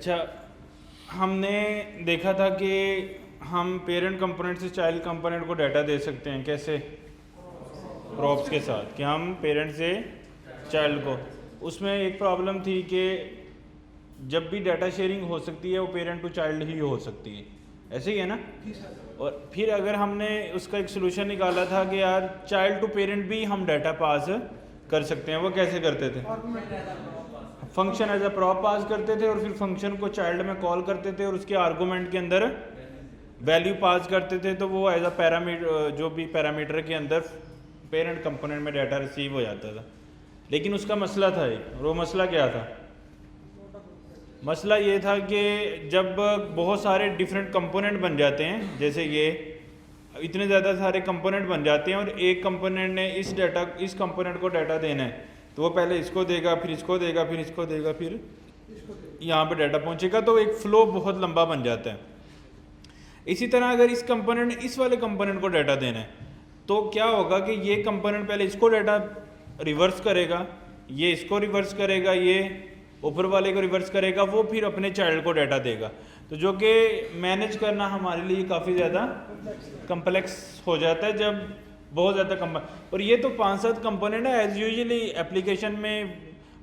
अच्छा, हमने देखा था कि हम पेरेंट कंपोनेंट से चाइल्ड कंपोनेंट को डाटा दे सकते हैं। कैसे? प्रॉप्स के साथ कि हम पेरेंट से चाइल्ड को। उसमें एक प्रॉब्लम थी कि जब भी डाटा शेयरिंग हो सकती है वो पेरेंट टू चाइल्ड ही हो सकती है, ऐसे ही है ना। और फिर अगर हमने उसका एक सोल्यूशन निकाला था कि यार चाइल्ड टू पेरेंट भी हम डाटा पास कर सकते हैं। वो कैसे करते थे? फंक्शन एज अ प्रॉप पास करते थे और फिर फंक्शन को चाइल्ड में कॉल करते थे और उसके आर्गूमेंट के अंदर वैल्यू पास करते थे, तो वो एज अ पैरामीटर, जो भी पैरामीटर के अंदर पेरेंट कंपोनेंट में डाटा रिसीव हो जाता था। लेकिन उसका मसला था एक, और वो मसला क्या था? मसला ये था कि जब बहुत सारे डिफरेंट कंपोनेंट बन जाते हैं, जैसे ये इतने ज़्यादा सारे कंपोनेंट बन जाते हैं और एक कंपोनेंट ने इस कंपोनेंट को डाटा देना है, तो वो पहले इसको देगा, फिर इसको देगा, फिर इसको देगा, फिर यहाँ पे डाटा पहुँचेगा, तो एक फ़्लो बहुत लंबा बन जाता है। इसी तरह अगर इस कंपोनेंट इस वाले कंपोनेंट को डाटा देना है, तो क्या होगा कि ये कंपोनेंट पहले इसको डाटा रिवर्स करेगा, ये इसको रिवर्स करेगा, ये ऊपर वाले को रिवर्स करेगा, वो फिर अपने चाइल्ड को डाटा देगा, तो जो कि मैनेज करना हमारे लिए काफ़ी ज़्यादा कम्प्लेक्स हो जाता है जब बहुत ज़्यादा और ये तो 5-7 कंपोनेंट है। एज यूजुअली एप्लीकेशन में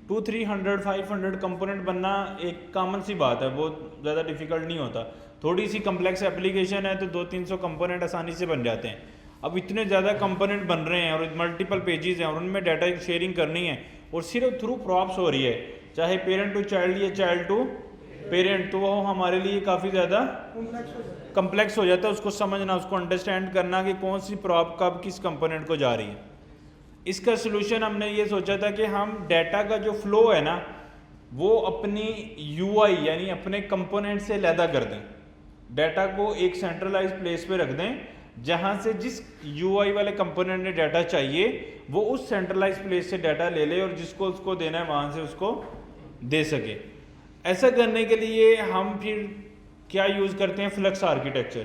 200-300 500 कंपोनेंट बनना एक कॉमन सी बात है, बहुत ज़्यादा डिफिकल्ट नहीं होता। थोड़ी सी कम्प्लेक्स एप्लीकेशन है तो 200-300 कंपोनेंट आसानी से बन जाते हैं। अब इतने ज़्यादा कंपोनेंट बन रहे हैं और मल्टीपल पेजेस हैं और उनमें डाटा शेयरिंग करनी है और सिर्फ थ्रू प्रॉप्स हो रही है, चाहे पेरेंट टू चाइल्ड या चाइल्ड टू पेरेंट, तो वो हमारे लिए काफ़ी ज़्यादा कम्प्लेक्स हो जाता है उसको समझना, उसको अंडरस्टैंड करना कि कौन सी प्रॉप कब किस कंपोनेंट को जा रही है। इसका सोल्यूशन हमने ये सोचा था कि हम डाटा का जो फ्लो है ना, वो अपनी यूआई यानी अपने कंपोनेंट से अलहदा कर दें, डाटा को एक सेंट्रलाइज प्लेस पे रख दें, जहाँ से जिस यूआई वाले कंपोनेंट ने डाटा चाहिए वो उस सेंट्रलाइज प्लेस से डाटा ले ले और जिसको उसको देना है वहाँ से उसको दे सके। ऐसा करने के लिए हम फिर क्या यूज़ करते हैं? Flux architecture.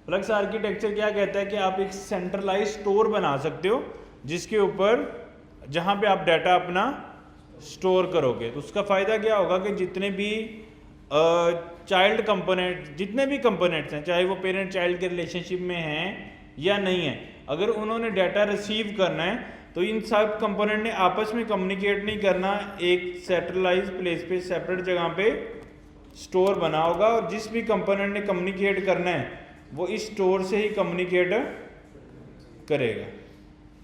फ्लक्स आर्किटेक्चर क्या कहता है कि आप एक सेंट्रलाइज स्टोर बना सकते हो जिसके ऊपर जहाँ पे आप डाटा अपना स्टोर करोगे, तो उसका फ़ायदा क्या होगा कि जितने भी चाइल्ड कंपोनेंट, जितने भी कंपोनेंट्स हैं, चाहे वो पेरेंट चाइल्ड के रिलेशनशिप में हैं या नहीं है, अगर उन्होंने डाटा रिसीव करना है तो इन सब कंपोनेंट ने आपस में कम्युनिकेट नहीं करना, एक सेंट्रलाइज प्लेस पे सेपरेट जगह पे स्टोर बना होगा और जिस भी कंपोनेंट ने कम्युनिकेट करना है वो इस स्टोर से ही कम्युनिकेट करेगा।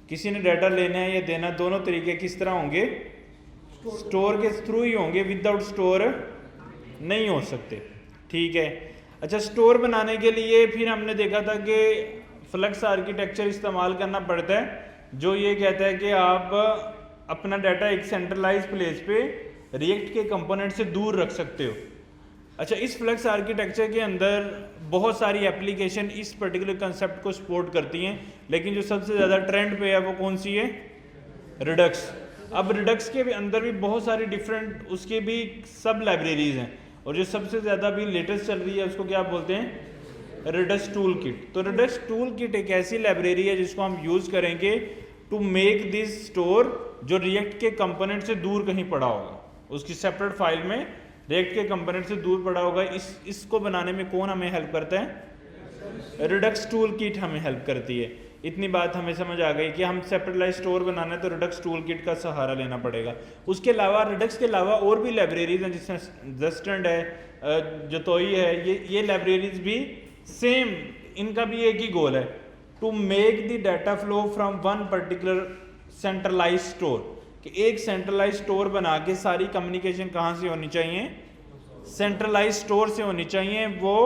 किसी ने डाटा लेना है या देना, दोनों तरीके किस तरह होंगे? स्टोर के थ्रू ही होंगे, विदाउट स्टोर नहीं हो सकते। ठीक है। अच्छा, स्टोर बनाने के लिए फिर हमने देखा था कि फ्लक्स आर्किटेक्चर इस्तेमाल करना पड़ता है, जो ये कहता है कि आप अपना डाटा एक सेंट्रलाइज प्लेस पे रिएक्ट के कंपोनेंट से दूर रख सकते हो। अच्छा, इस फ्लक्स आर्किटेक्चर के अंदर बहुत सारी एप्लीकेशन इस पर्टिकुलर कंसेप्ट को सपोर्ट करती हैं, लेकिन जो सबसे ज़्यादा ट्रेंड पे है वो कौन सी है? रिडक्स। अब रिडक्स के भी अंदर भी बहुत सारी डिफरेंट उसके भी सब लाइब्रेरीज हैं और जो सबसे ज़्यादा भी लेटेस्ट चल रही है उसको क्या बोलते हैं? Redux tool kit. तो रिडक्स टूल किट एक ऐसी लाइब्रेरी है जिसको हम यूज़ करेंगे टू मेक दिस स्टोर जो रिएक्ट के कंपोनेंट से दूर कहीं पड़ा होगा, उसकी सेपरेट फाइल में रिएक्ट के कंपोनेंट से दूर पड़ा होगा। इसको बनाने में कौन हमें हेल्प करता है? रिडक्स टूल किट हमें हेल्प करती है। इतनी बात हमें समझ आ गई कि हम सेपरेटलाइज स्टोर बनाना है तो रिडक्स टूल किट का सहारा लेना पड़ेगा। उसके अलावा रिडक्स के अलावा और भी लाइब्रेरीज हैं, जिसमें जस्टेंड है, जोतोई है, ये लाइब्रेरीज भी सेम, इनका भी एक ही गोल है, to make the data flow from one particular centralize store, कि एक सेंट्रलाइज स्टोर बना के सारी कम्युनिकेशन कहाँ से होनी चाहिए? सेंट्रलाइज स्टोर से होनी चाहिए। वो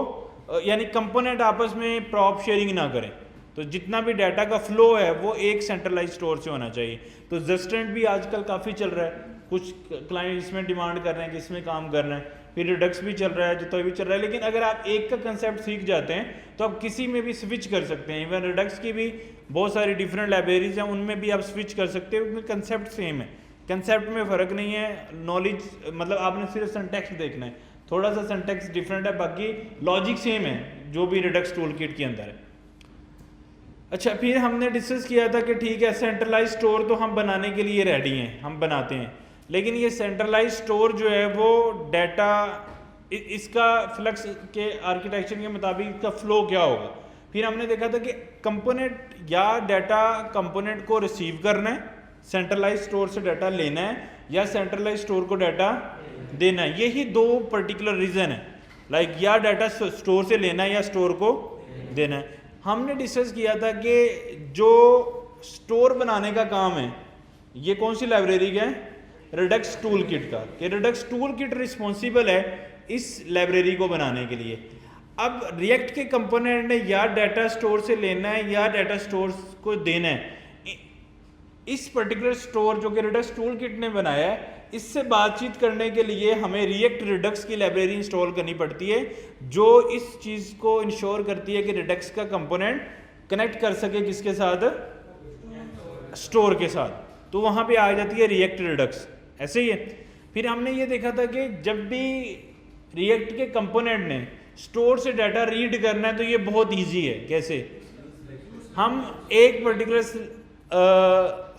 यानी कंपोनेंट आपस में प्रॉप शेयरिंग ना करें, तो जितना भी डाटा का फ्लो है वो एक सेंट्रलाइज स्टोर से होना चाहिए। तो जस्टेंट भी आजकल काफ़ी चल रहा है, कुछ क्लाइंट इसमें डिमांड कर रहे हैं कि इसमें काम करना है, फिर रिडक्स भी चल रहा है, जो भी चल रहा है। लेकिन अगर आप एक का कंसेप्ट सीख जाते हैं तो आप किसी में भी स्विच कर सकते हैं। इवन रिडक्स की भी बहुत सारी डिफरेंट लाइब्रेरीज हैं, उनमें भी आप स्विच कर सकते हो, क्योंकि कंसेप्ट सेम है, कंसेप्ट में फ़र्क नहीं है। नॉलेज मतलब आपने सिर्फ सिंटैक्स देखना है, थोड़ा सा सिंटैक्स डिफरेंट है, बाकी लॉजिक सेम है जो भी रिडक्स टूल किट के अंदर है। अच्छा, फिर हमने डिस्कस किया था कि ठीक है, सेंट्रलाइज स्टोर तो हम बनाने के लिए रेडी हैं, हम बनाते हैं, लेकिन ये सेंट्रलाइज स्टोर जो है वो डाटा इसका फ्लक्स के आर्किटेक्चर के मुताबिक इसका फ्लो क्या होगा। फिर हमने देखा था कि कंपोनेंट या डाटा कंपोनेंट को रिसीव करना है, सेंट्रलाइज स्टोर से डाटा लेना है, या सेंट्रलाइज स्टोर को डाटा देना है। यही दो पर्टिकुलर रीजन है, लाइक या डाटा स्टोर से लेना है या स्टोर को देना है। हमने डिस्कस किया था कि जो स्टोर बनाने का काम है ये कौन सी लाइब्रेरी का है, रिडक्स टूल किट का, कि रिडक्स टूल किट रिस्पॉन्सिबल है इस लाइब्रेरी को बनाने के लिए। अब रिएक्ट के कंपोनेंट ने या डाटा स्टोर से लेना है या डाटा स्टोर को देना है। इस पर्टिकुलर स्टोर जो कि रिडक्स टूल किट ने बनाया है, इससे बातचीत करने के लिए हमें रिएक्ट रिडक्स की लाइब्रेरी इंस्टॉल करनी पड़ती है, जो इस चीज़ को इंश्योर करती है कि रिडक्स का कंपोनेंट कनेक्ट कर सके किसके साथ, स्टोर के साथ। तो वहाँ पे आ जाती है रिएक्ट रिडक्स, ऐसे ही है। फिर हमने ये देखा था कि जब भी रिएक्ट के कंपोनेंट ने स्टोर से डाटा रीड करना है तो ये बहुत इजी है। कैसे, हम एक पर्टिकुलर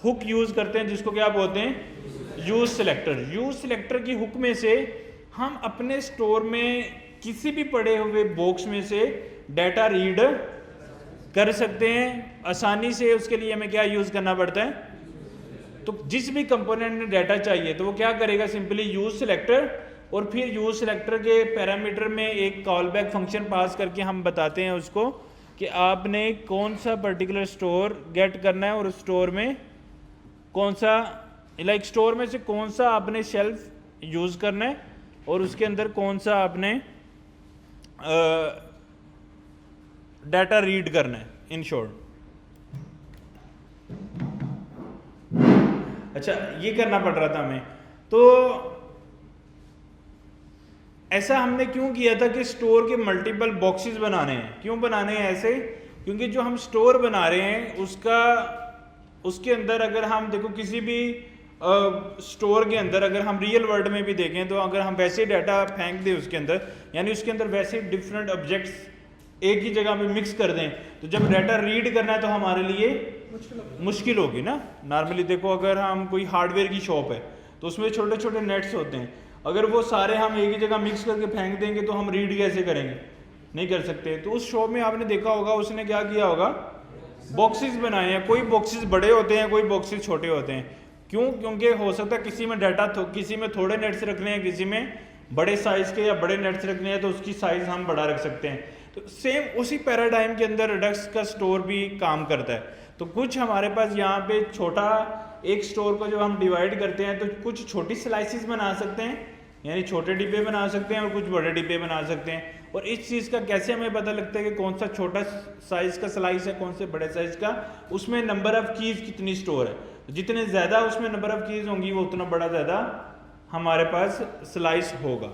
हुक यूज़ करते हैं जिसको क्या बोलते हैं, यूज सिलेक्टर। यूज सिलेक्टर की हुक में से हम अपने स्टोर में किसी भी पड़े हुए बॉक्स में से डाटा रीड कर सकते हैं आसानी से। उसके लिए हमें क्या यूज़ करना पड़ता है, तो जिस भी कंपोनेंट में डाटा चाहिए तो वो क्या करेगा, सिंपली यूज सिलेक्टर, और फिर यूज सिलेक्टर के पैरामीटर में एक कॉल बैक फंक्शन पास करके हम बताते हैं उसको कि आपने कौन सा पर्टिकुलर स्टोर गेट करना है, और उस स्टोर में कौन सा, लाइक स्टोर में से कौन सा आपने शेल्फ यूज़ करना है और उसके अंदर कौन सा आपने डाटा रीड करना है, इन शॉर्ट। अच्छा, ये करना पड़ रहा था हमें। तो ऐसा हमने क्यों किया था कि स्टोर के मल्टीपल बॉक्सेस बनाने हैं। क्यों बनाने हैं ऐसे, क्योंकि जो हम स्टोर बना रहे हैं उसके अंदर अगर हम देखो किसी भी स्टोर के अंदर अगर हम रियल वर्ल्ड में भी देखें तो अगर हम वैसे डाटा फेंक दें उसके अंदर, यानी उसके अंदर वैसे डिफरेंट ऑब्जेक्ट्स एक ही जगह पे मिक्स कर दें, तो जब डाटा रीड करना है तो हमारे लिए मुश्किल होगी ना। नॉर्मली देखो अगर हम कोई हार्डवेयर की शॉप है तो उसमें छोटे छोटे नेट्स होते हैं, अगर वो सारे हम एक ही जगह मिक्स करके फेंक देंगे तो हम रीड कैसे करेंगे, नहीं कर सकते। तो उस शॉप में आपने देखा होगा उसने क्या किया होगा, बॉक्सेस बनाए हैं। कोई बॉक्सेस बड़े होते हैं, कोई बॉक्सेस छोटे होते हैं। क्यों, क्योंकि हो सकता है किसी में डाटा किसी में थोड़े नेट्स रखने हैं, किसी में बड़े साइज के या बड़े नेट्स रखने हैं, तो उसकी साइज हम बड़ा रख सकते हैं। तो सेम उसी पैराडाइम के अंदर रिडक्स का स्टोर भी काम करता है। तो कुछ हमारे पास यहाँ पे छोटा एक स्टोर को जब हम डिवाइड करते हैं तो कुछ छोटी स्लाइसिस बना सकते हैं, यानी छोटे डिब्बे बना सकते हैं, और कुछ बड़े डिब्बे बना सकते हैं। और इस चीज़ का कैसे हमें पता लगता है कि कौन सा छोटा साइज का स्लाइस है, कौन से बड़े साइज का, उसमें नंबर ऑफ कीज कितनी स्टोर है। जितने ज़्यादा उसमें नंबर ऑफ कीज होंगी वो उतना बड़ा ज़्यादा हमारे पास स्लाइस होगा।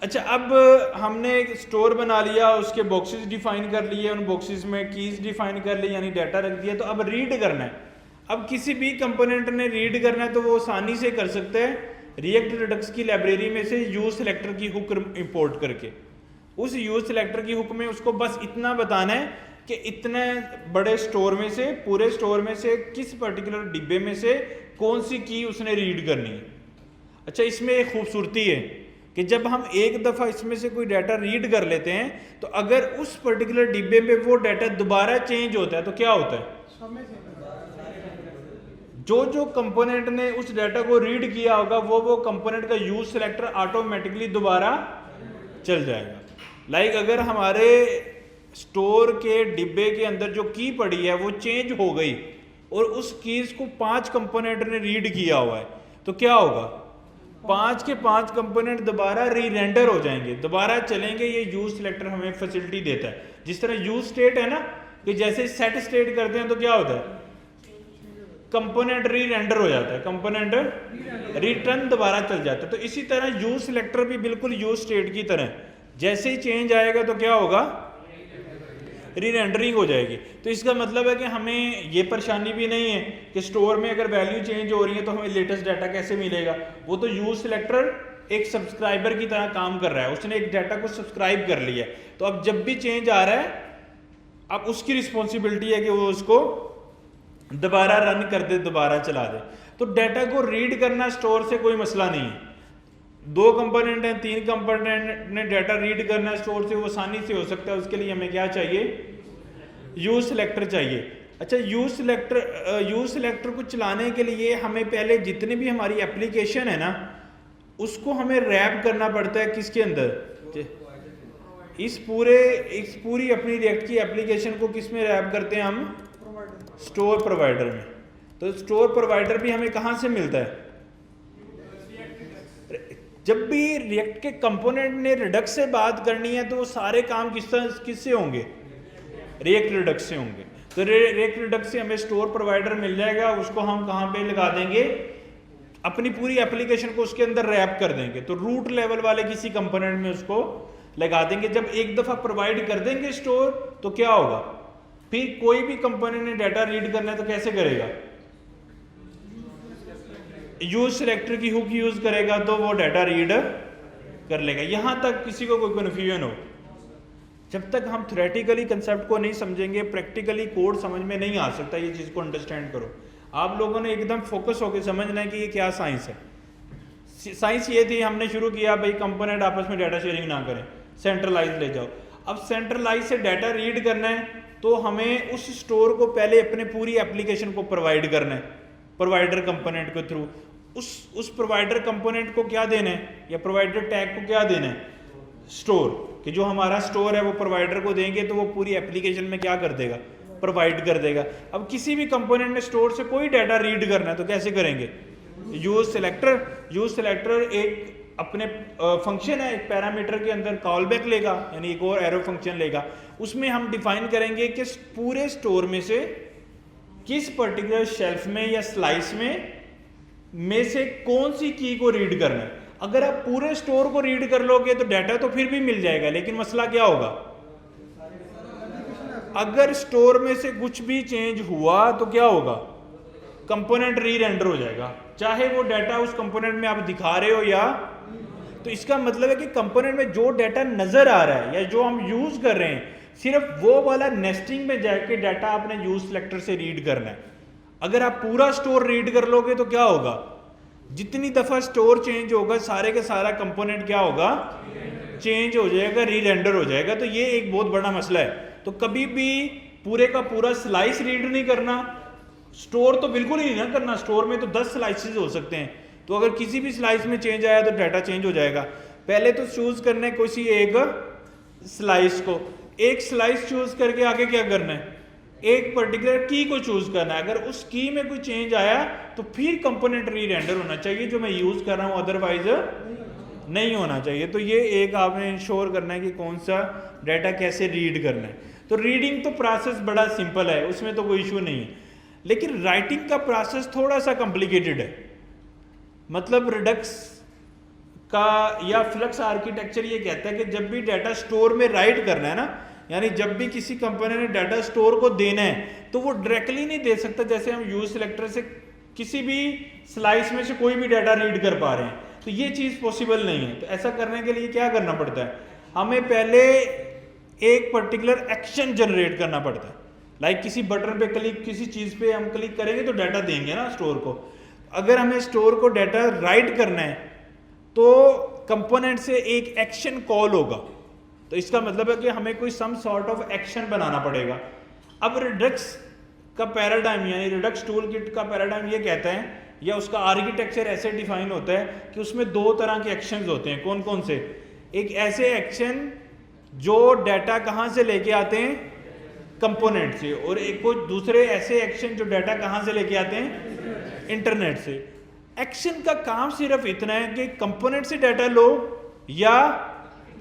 अच्छा, अब हमने एक स्टोर बना लिया, उसके बॉक्सेस डिफाइन कर लिए, उन बॉक्सेस में कीज डिफाइन कर ली, यानी डाटा रख दिया। तो अब रीड करना है, अब किसी भी कंपोनेंट ने रीड करना है तो वो आसानी से कर सकते हैं रिएक्ट रिडक्स की लाइब्रेरी में से यूज सिलेक्टर की हुक इंपोर्ट करके। उस यूज सिलेक्टर की हुक में उसको बस इतना बताना है कि इतने बड़े स्टोर में से, पूरे स्टोर में से किस पर्टिकुलर डिब्बे में से कौन सी की उसने रीड करनी है। अच्छा, इसमें एक खूबसूरती है कि जब हम एक दफ़ा इसमें से कोई डाटा रीड कर लेते हैं तो अगर उस पर्टिकुलर डिब्बे में वो डाटा दोबारा चेंज होता है तो क्या होता है, जो कंपोनेंट ने उस डाटा को रीड किया होगा वो कंपोनेंट का यूज सिलेक्टर ऑटोमेटिकली दोबारा चल जाएगा। लाइक अगर हमारे स्टोर के डिब्बे के अंदर जो की पड़ी है वो चेंज हो गई और उस कीज को 5 कंपोनेंट ने रीड किया हुआ है तो क्या होगा, 5 के 5 कंपोनेंट दोबारा री-रेंडर हो जाएंगे, दोबारा चलेंगे। ये यूज सिलेक्टर हमें फैसिलिटी देता है। जिस तरह यूज स्टेट है ना, कि जैसे सेट स्टेट करते हैं तो क्या होता है, कंपोनेंट री-रेंडर हो जाता है, कंपोनेंट रिटर्न दोबारा चल जाता है। तो इसी तरह यूज सिलेक्टर भी बिल्कुल यूज स्टेट की तरह, जैसे ही चेंज आएगा तो क्या होगा, री-रेंडरिंग हो जाएगी। तो इसका मतलब है कि हमें ये परेशानी भी नहीं है कि स्टोर में अगर वैल्यू चेंज हो रही है तो हमें लेटेस्ट डाटा कैसे मिलेगा। वो तो यूज सिलेक्टर एक सब्सक्राइबर की तरह काम कर रहा है, उसने एक डाटा को सब्सक्राइब कर लिया है। तो अब जब भी चेंज आ रहा है अब उसकी रिस्पॉन्सिबिलिटी है कि वो उसको दोबारा रन कर दे, दोबारा चला दे। तो डाटा को रीड करना स्टोर से कोई मसला नहीं है। 2 कंपोनेंट हैं, 3 कंपोनेंट ने डाटा रीड करना है स्टोर से, वो आसानी से हो सकता है। उसके लिए हमें क्या चाहिए? यूज सिलेक्टर चाहिए। अच्छा, यूज सिलेक्टर को चलाने के लिए हमें पहले जितनी भी हमारी एप्लीकेशन है ना, उसको हमें रैप करना पड़ता है किसके अंदर? इस पूरी अपनी रिएक्ट की एप्लीकेशन को किस में रैप करते हैं हम? स्टोर प्रोवाइडर में। तो स्टोर प्रोवाइडर भी हमें कहां से मिलता है? जब भी रिएक्ट के कंपोनेंट ने रिडक्स से बात करनी है तो वो सारे काम किससे होंगे? रिएक्ट रिडक्स से होंगे। तो रिएक्ट रिडक्स से हमें स्टोर प्रोवाइडर मिल जाएगा, उसको हम कहां पे लगा देंगे? अपनी पूरी एप्लीकेशन को उसके अंदर रैप कर देंगे। तो रूट लेवल वाले किसी कंपोनेंट में उसको लगा देंगे। जब एक दफा प्रोवाइड कर देंगे स्टोर, तो क्या होगा? फिर कोई भी कंपोनेंट ने डाटा रीड करना है तो कैसे करेगा? यूज सिलेक्टर की हुक यूज करेगा तो वो डाटा रीड कर लेगा। यहां तक किसी को कोई कन्फ्यूजन हो? जब तक हम थ्योरेटिकली कंसेप्ट को नहीं समझेंगे, प्रैक्टिकली कोड समझ में नहीं आ सकता। ये चीज को अंडरस्टैंड करो। आप लोगों ने एकदम फोकस होकर समझना है कि ये क्या साइंस है। साइंस ये थी, हमने शुरू किया भाई कंपोनेंट आपस में डाटा शेयरिंग ना करें, सेंट्रलाइज ले जाओ। अब सेंट्रलाइज से डाटा रीड करना है तो हमें उस स्टोर को पहले अपने पूरी एप्लीकेशन को प्रोवाइड करना है प्रोवाइडर कंपोनेंट के थ्रू। उस प्रोवाइडर कंपोनेंट को क्या देना है, या प्रोवाइडर टैग को क्या देना है? स्टोर। कि जो हमारा स्टोर है वो प्रोवाइडर को देंगे तो वो पूरी एप्लीकेशन में क्या कर देगा? प्रोवाइड कर देगा। अब किसी भी कंपोनेंट ने स्टोर से कोई डाटा रीड करना है तो कैसे करेंगे? यूज सिलेक्टर एक अपने फंक्शन है, एक पैरामीटर के अंदर कॉल बैक लेगा, यानी एक और एरो फंक्शन लेगा। उसमें हम डिफाइन करेंगे कि पूरे स्टोर में से किस पर्टिकुलर शेल्फ में या स्लाइस में से कौन सी की को रीड करना है। अगर आप पूरे स्टोर को रीड कर लोगे तो डाटा तो फिर भी मिल जाएगा, लेकिन मसला क्या होगा? अगर स्टोर में से कुछ भी चेंज हुआ तो क्या होगा? कंपोनेंट री रेंडर हो जाएगा, चाहे वो डाटा उस कंपोनेंट में आप दिखा रहे हो या। तो इसका मतलब है कि कंपोनेंट में जो डाटा नजर आ रहा है या जो हम यूज कर रहे हैं, सिर्फ वो वाला नेस्टिंग में जाके डाटा आपने यूज सिलेक्टर से रीड करना है। अगर आप पूरा स्टोर रीड कर लोगे तो क्या होगा? जितनी दफा स्टोर चेंज होगा सारे का सारा कंपोनेंट क्या होगा? चेंज हो जाएगा, री रेंडर हो जाएगा। तो ये एक बहुत बड़ा मसला है। तो कभी भी पूरे का पूरा स्लाइस रीड नहीं करना, स्टोर तो बिल्कुल ही नहीं करना। स्टोर में तो 10 स्लाइसेस हो सकते हैं, तो अगर किसी भी स्लाइस में चेंज आया तो डाटा चेंज हो जाएगा। पहले तो चूज करना है किसी एक स्लाइस को, एक स्लाइस चूज करके आगे क्या करना है? एक पर्टिकुलर की को चूज करना है। अगर उस की में कोई चेंज आया तो फिर कंपोनेंट री रेंडर होना चाहिए जो मैं यूज कर रहा हूं, अदरवाइज नहीं होना चाहिए। तो ये एक आपने इंश्योर करना है कि कौन सा डाटा कैसे रीड करना है। तो रीडिंग तो प्रोसेस बड़ा सिंपल है, उसमें तो कोई इशू नहीं है। लेकिन राइटिंग का प्रोसेस थोड़ा सा कॉम्प्लिकेटेड है। मतलब रिडक्स का या फ्लक्स आर्किटेक्चर ये कहता है कि जब भी डाटा स्टोर में राइट करना है ना, यानी जब भी किसी कंपनी ने डाटा स्टोर को देना है तो वो डायरेक्टली नहीं दे सकता। जैसे हम यूज सिलेक्टर से किसी भी स्लाइस में से कोई भी डाटा रीड कर पा रहे हैं, तो ये चीज पॉसिबल नहीं है। तो ऐसा करने के लिए क्या करना पड़ता है? हमें पहले एक पर्टिकुलर एक्शन जनरेट करना पड़ता है। लाइक किसी बटन पे क्लिक, किसी चीज पे हम क्लिक करेंगे तो डाटा देंगे ना स्टोर को। अगर हमें स्टोर को डाटा राइट करना है तो कंपोनेंट से एक एक्शन कॉल होगा। तो इसका मतलब है कि हमें कोई सम सॉर्ट ऑफ एक्शन बनाना पड़ेगा। अब रिडक्स का पैराडाइम यानी रिडक्स टूल किट का पैराडाइम ये कहता है, या उसका आर्किटेक्चर ऐसे डिफाइन होता है कि उसमें 2 तरह के एक्शंस होते हैं। कौन कौन से? एक ऐसे एक्शन जो डाटा कहां से लेके आते हैं? कंपोनेंट से। और एक कोई दूसरे ऐसे एक्शन जो डाटा कहां से लेके आते हैं? इंटरनेट से। एक्शन का काम सिर्फ इतना है कि कंपोनेंट से डाटा लो या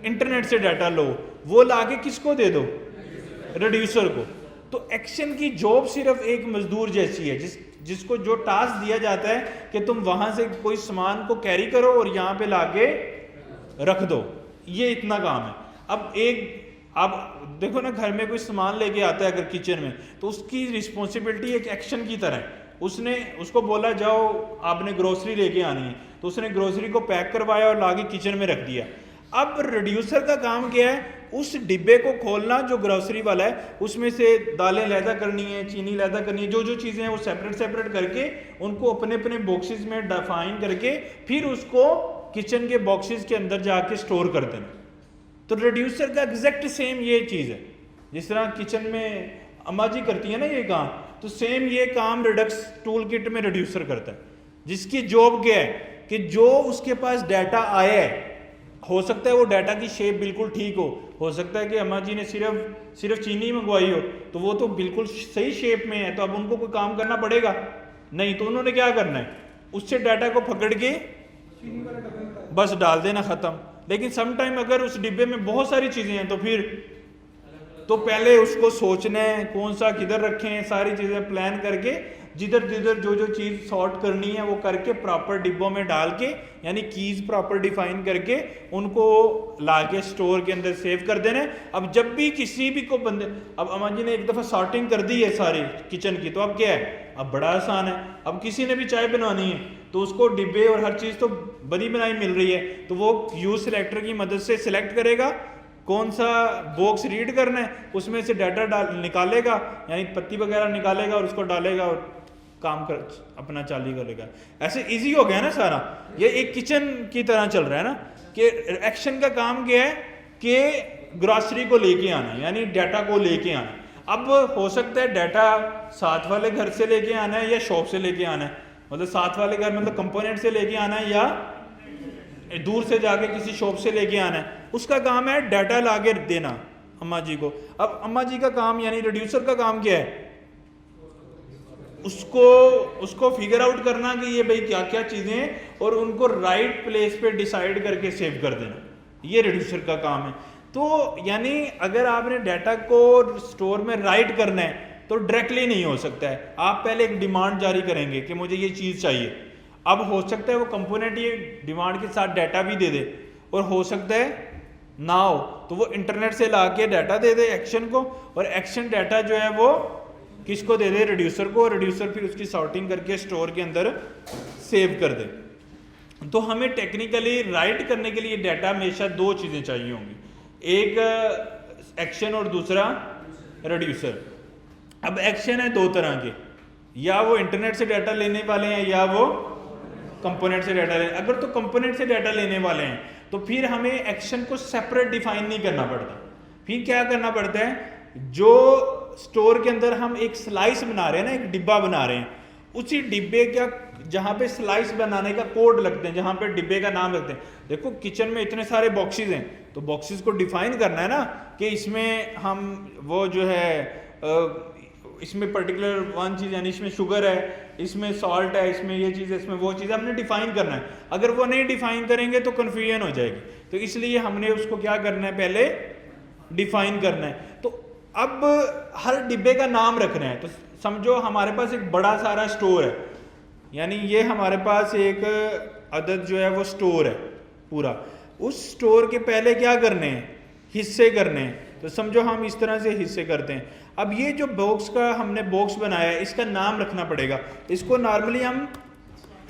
इंटरनेट से डाटा लो, वो लाके किसको दे दो? रिड्यूसर को। तो एक्शन की जॉब सिर्फ एक मजदूर जैसी है, जिसको जो टास्क दिया जाता है कि तुम वहां से कोई सामान को कैरी करो और यहां पे लाके रख दो, ये इतना काम है। अब आप देखो ना, घर में कोई सामान लेके आता है अगर किचन में, तो उसकी रिस्पॉन्सिबिलिटी एक एक्शन की तरह है। उसको बोला जाओ आपने ग्रोसरी लेके आनी है, तो उसने ग्रोसरी को पैक करवाया और लाके किचन में रख दिया। अब रिड्यूसर का काम क्या है? उस डिब्बे को खोलना जो ग्रोसरी वाला है, उसमें से दालें लैदा करनी है, चीनी लैदा करनी है, जो चीज़ें हैं वो सेपरेट करके उनको अपने अपने बॉक्सेस में डिफाइन करके फिर उसको किचन के बॉक्सेस के अंदर जाके स्टोर कर देना। तो रिड्यूसर का एग्जैक्ट सेम ये चीज़ है, जिस तरह किचन में अम्मा जी करती है ना ये काम, तो सेम ये काम रिडक्स टूल किट में रिड्यूसर करता है, जिसकी जॉब क्या है कि जो उसके पास डाटा आया है, हो सकता है वो डाटा की शेप बिल्कुल ठीक हो सकता है कि अम्मा जी ने सिर्फ चीनी मंगवाई हो, तो वो तो बिल्कुल सही शेप में है, तो अब उनको कोई काम करना पड़ेगा नहीं, तो उन्होंने क्या करना है, उससे डाटा को पकड़ के बस डाल देना, ख़त्म। लेकिन सम टाइम अगर उस डिब्बे में बहुत सारी चीज़ें हैं, तो फिर तो पहले उसको सोचना है कौन सा किधर रखें, सारी चीज़ें प्लान करके जिधर जिधर जो चीज़ सॉर्ट करनी है वो करके प्रॉपर डिब्बों में डाल के, यानी कीज़ प्रॉपर डिफाइन करके उनको ला के स्टोर के अंदर सेव कर देना है। अब जब भी किसी भी को बंदे, अब अम्मा जी ने एक दफ़ा सॉर्टिंग कर दी है सारी किचन की, तो अब क्या है, अब बड़ा आसान है। अब किसी ने भी चाय बनवानी है तो उसको डिब्बे और हर चीज़ तो बनी बनाई मिल रही है, तो वो यूज सिलेक्टर की मदद से सिलेक्ट करेगा कौन सा बॉक्स रीड करना है, उसमें से डाटा निकालेगा, यानी पत्ती वगैरह निकालेगा और उसको डालेगा और काम कर अपना चालू करेगा। ऐसे इजी हो गया ना सारा, ये एक किचन की तरह चल रहा है ना, कि एक्शन का काम क्या है कि ग्रॉसरी को लेके आना, यानी डाटा को लेके आना। अब हो सकता है डाटा साथ वाले घर से लेके आना है या शॉप से लेके आना है, मतलब साथ वाले घर मतलब कंपोनेंट से लेके आना है या दूर से जाके किसी शॉप से लेके आना है, उसका काम है डाटा लाके देना अम्मा जी को। अब अम्मा जी का काम यानी रिड्यूसर का काम क्या है, उसको फिगर आउट करना कि ये भाई क्या क्या चीजें हैं और उनको राइट प्लेस पे डिसाइड करके सेव कर देना, ये रिड्यूसर का काम है। तो यानी अगर आपने डाटा को स्टोर में राइट करना है तो डायरेक्टली नहीं हो सकता है, आप पहले एक डिमांड जारी करेंगे कि मुझे ये चीज़ चाहिए। अब हो सकता है वो कंपोनेंट ये डिमांड के साथ डाटा भी दे दे, और हो सकता है ना हो तो वो इंटरनेट से ला के डाटा दे दे एक्शन को, और एक्शन डाटा जो है वो किसको दे दे, रिड्यूसर को, और रिड्यूसर फिर उसकी सॉर्टिंग करके स्टोर के अंदर सेव कर दे। तो हमें टेक्निकली राइट करने के लिए डाटा हमेशा दो चीज़ें चाहिए होंगी, एक एक्शन और दूसरा रिड्यूसर। अब एक्शन है दो तरह के, या वो इंटरनेट से डाटा लेने वाले हैं या वो कंपोनेंट से डाटा लेने। अगर तो कंपोनेंट से डाटा लेने वाले हैं तो फिर हमें एक्शन को सेपरेट डिफाइन नहीं करना पड़ता, फिर क्या करना पड़ता है, जो स्टोर के अंदर हम एक स्लाइस बना रहे हैं ना, एक डिब्बा बना रहे हैं, उसी डिब्बे का जहाँ पे स्लाइस बनाने का कोड लगते हैं, जहाँ पे डिब्बे का नाम रखते हैं। देखो किचन में इतने सारे बॉक्सेस हैं, तो बॉक्सेस को डिफाइन करना है ना कि इसमें हम वो जो है इसमें पर्टिकुलर वन चीज़, यानी इसमें शुगर है, इसमें सॉल्ट है, इसमें ये चीज़ है, इसमें वो चीज़, हमने डिफाइन करना है। अगर वो नहीं डिफाइन करेंगे तो कन्फ्यूजन हो जाएगी, तो इसलिए हमने उसको क्या करना है, पहले डिफाइन करना है। तो अब हर डिब्बे का नाम रखना है। तो समझो हमारे पास एक बड़ा सारा स्टोर है, यानी ये हमारे पास एक अदद जो है वो स्टोर है पूरा। उस स्टोर के पहले क्या करने हैं, हिस्से करने हैं। तो समझो हम इस तरह से हिस्से करते हैं। अब ये जो बॉक्स का हमने बॉक्स बनाया है, इसका नाम रखना पड़ेगा। इसको नॉर्मली हम,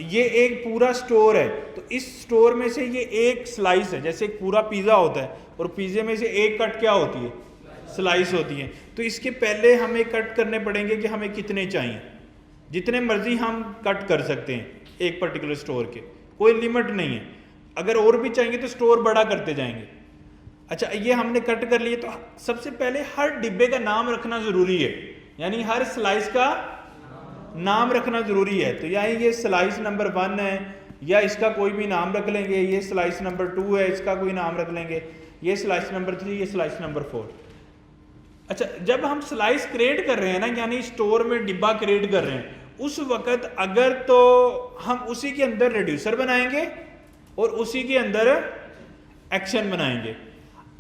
ये एक पूरा स्टोर है, तो इस स्टोर में से ये एक स्लाइस है, जैसे एक पूरा पिज़्ज़ा होता है और पिज़्ज़े में से एक कट क्या होती है, स्लाइस होती है। तो इसके पहले हमें कट करने पड़ेंगे कि हमें कितने चाहिए, जितने मर्जी हम कट कर सकते हैं एक पर्टिकुलर स्टोर के, कोई लिमिट नहीं है। अगर और भी चाहिए तो स्टोर बड़ा करते जाएंगे। अच्छा, ये हमने कट कर लिए, तो सबसे पहले हर डिब्बे का नाम रखना ज़रूरी है, यानी हर स्लाइस का नाम रखना ज़रूरी है। तो यानी ये स्लाइस नंबर 1 है, या इसका कोई भी नाम रख लेंगे, ये स्लाइस नंबर 2 है, इसका कोई नाम रख लेंगे, ये स्लाइस नंबर 3, ये स्लाइस नंबर 4। अच्छा, जब हम स्लाइस क्रिएट कर रहे हैं ना, यानी स्टोर में डिब्बा क्रिएट कर रहे हैं, उस वक़्त अगर तो हम उसी के अंदर रिड्यूसर बनाएंगे और उसी के अंदर एक्शन बनाएंगे।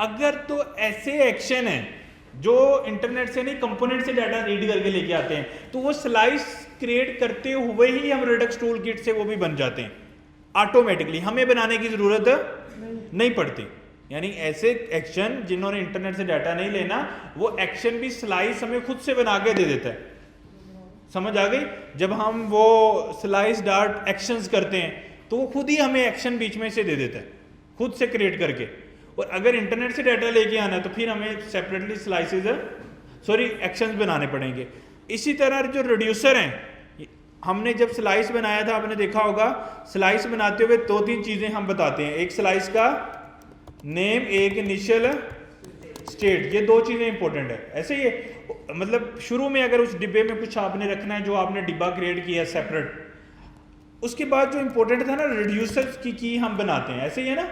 अगर तो ऐसे एक्शन हैं जो इंटरनेट से नहीं कंपोनेंट से डाटा रीड करके लेके आते हैं, तो वो स्लाइस क्रिएट करते हुए ही हम रिडक्स टूल किट से वो भी बन जाते हैं ऑटोमेटिकली, हमें बनाने की ज़रूरत नहीं पड़ती। यानी ऐसे एक्शन जिन्होंने इंटरनेट से डाटा नहीं लेना, वो एक्शन भी स्लाइस हमें खुद से बना के दे देता है। समझ आ गई? जब हम वो स्लाइस डॉट एक्शंस करते हैं तो वो खुद ही हमें एक्शन बीच में से दे देता है, खुद से क्रिएट करके। और अगर इंटरनेट से डाटा लेके आना है तो फिर हमें सेपरेटली स्लाइसेस एक्शंस बनाने पड़ेंगे। इसी तरह जो रिड्यूसर हैं, हमने जब स्लाइस बनाया था आपने देखा होगा, स्लाइस बनाते हुए 2-3 चीजें हम बताते हैं, एक स्लाइस का नेम, एक इनिशियल स्टेट, ये 2 चीजें इंपॉर्टेंट है। ऐसे ही मतलब शुरू में अगर उस डिब्बे में कुछ आपने रखना है, जो आपने डिब्बा क्रिएट किया सेपरेट, उसके बाद जो इंपॉर्टेंट था ना रिड्यूसर की हम बनाते हैं, ऐसे ही है ना,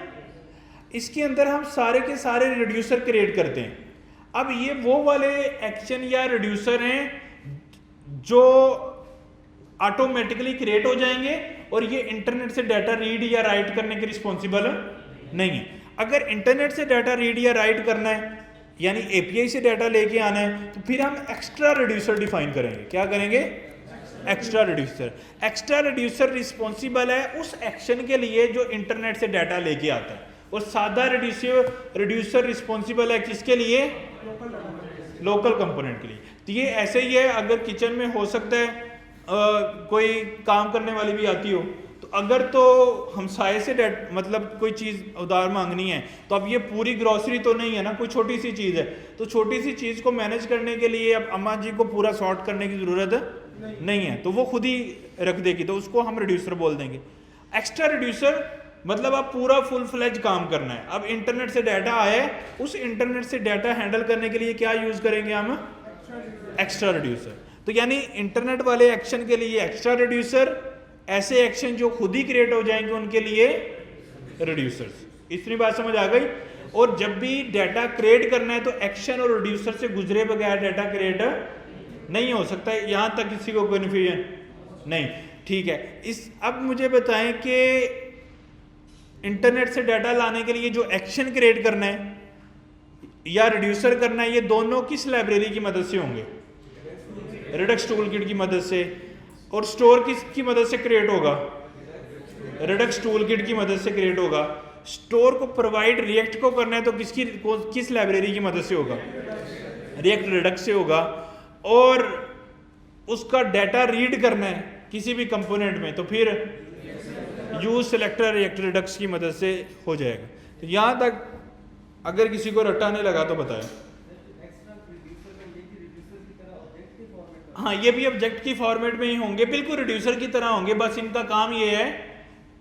इसके अंदर हम सारे के सारे रिड्यूसर क्रिएट करते हैं। अब ये वो वाले एक्शन या रिड्यूसर हैं जो ऑटोमेटिकली क्रिएट हो जाएंगे और ये इंटरनेट से डाटा रीड या राइट करने के रिस्पॉन्सिबल नहीं है। अगर इंटरनेट से डाटा रीड या राइट करना है यानी एपीआई से डाटा लेके आना है, तो फिर हम एक्स्ट्रा रिड्यूसर डिफाइन करेंगे। क्या करेंगे? Extra reducer. Extra reducer responsible है उस एक्शन के लिए जो इंटरनेट से डाटा लेके आता है, और सादा रिड्यूसर रिस्पॉन्सिबल है किसके लिए? लोकल कंपोनेंट के लिए। तो ये ऐसे ही है, अगर किचन में हो सकता है कोई काम करने वाली भी आती हो, तो अगर तो हमसाये से मतलब कोई चीज़ उधार मांगनी है, तो अब ये पूरी ग्रॉसरी तो नहीं है ना, कोई छोटी सी चीज़ है, तो छोटी सी चीज़ को मैनेज करने के लिए अब अम्मा जी को पूरा सॉर्ट करने की ज़रूरत नहीं है, तो वो खुद ही रख देगी, तो उसको हम रिड्यूसर बोल देंगे। एक्स्ट्रा रिड्यूसर मतलब आप पूरा फुल फ्लेज काम करना है। अब इंटरनेट से डाटा आए, उस इंटरनेट से डाटा हैंडल करने के लिए क्या यूज़ करेंगे हम? Extra reducer. तो यानी इंटरनेट वाले एक्शन के लिए एक्स्ट्रा रिड्यूसर, ऐसे एक्शन जो खुद ही क्रिएट हो जाएंगे उनके लिए रिड्यूसर्स। इतनी बात समझ आ गई? और जब भी डाटा क्रिएट करना है तो एक्शन और रिड्यूसर से गुजरे बगैर डाटा क्रिएट नहीं हो सकता है। यहां तक किसी को कन्फ्यूजन नहीं? ठीक है। अब मुझे बताएं कि इंटरनेट से डाटा लाने के लिए जो एक्शन क्रिएट करना है या रिड्यूसर करना है, ये दोनों किस लाइब्रेरी की मदद से होंगे? रिडक्स टूलकिट की मदद से। और स्टोर किसकी मदद से क्रिएट होगा? रिडक्स टूलकिट की मदद से क्रिएट होगा। स्टोर को प्रोवाइड रिएक्ट को करना है तो किस लाइब्रेरी की मदद से होगा? रिएक्ट रिडक्स से होगा। और उसका डाटा रीड करना है किसी भी कंपोनेंट में, तो फिर यूज सिलेक्टर रिएक्ट रिडक्स की मदद से हो जाएगा। तो यहां तक अगर किसी को रट्टा नहीं लगा तो बताएं। हाँ, ये भी ऑब्जेक्ट की फॉर्मेट में ही होंगे, बिल्कुल रिड्यूसर की तरह होंगे, बस इनका काम ये है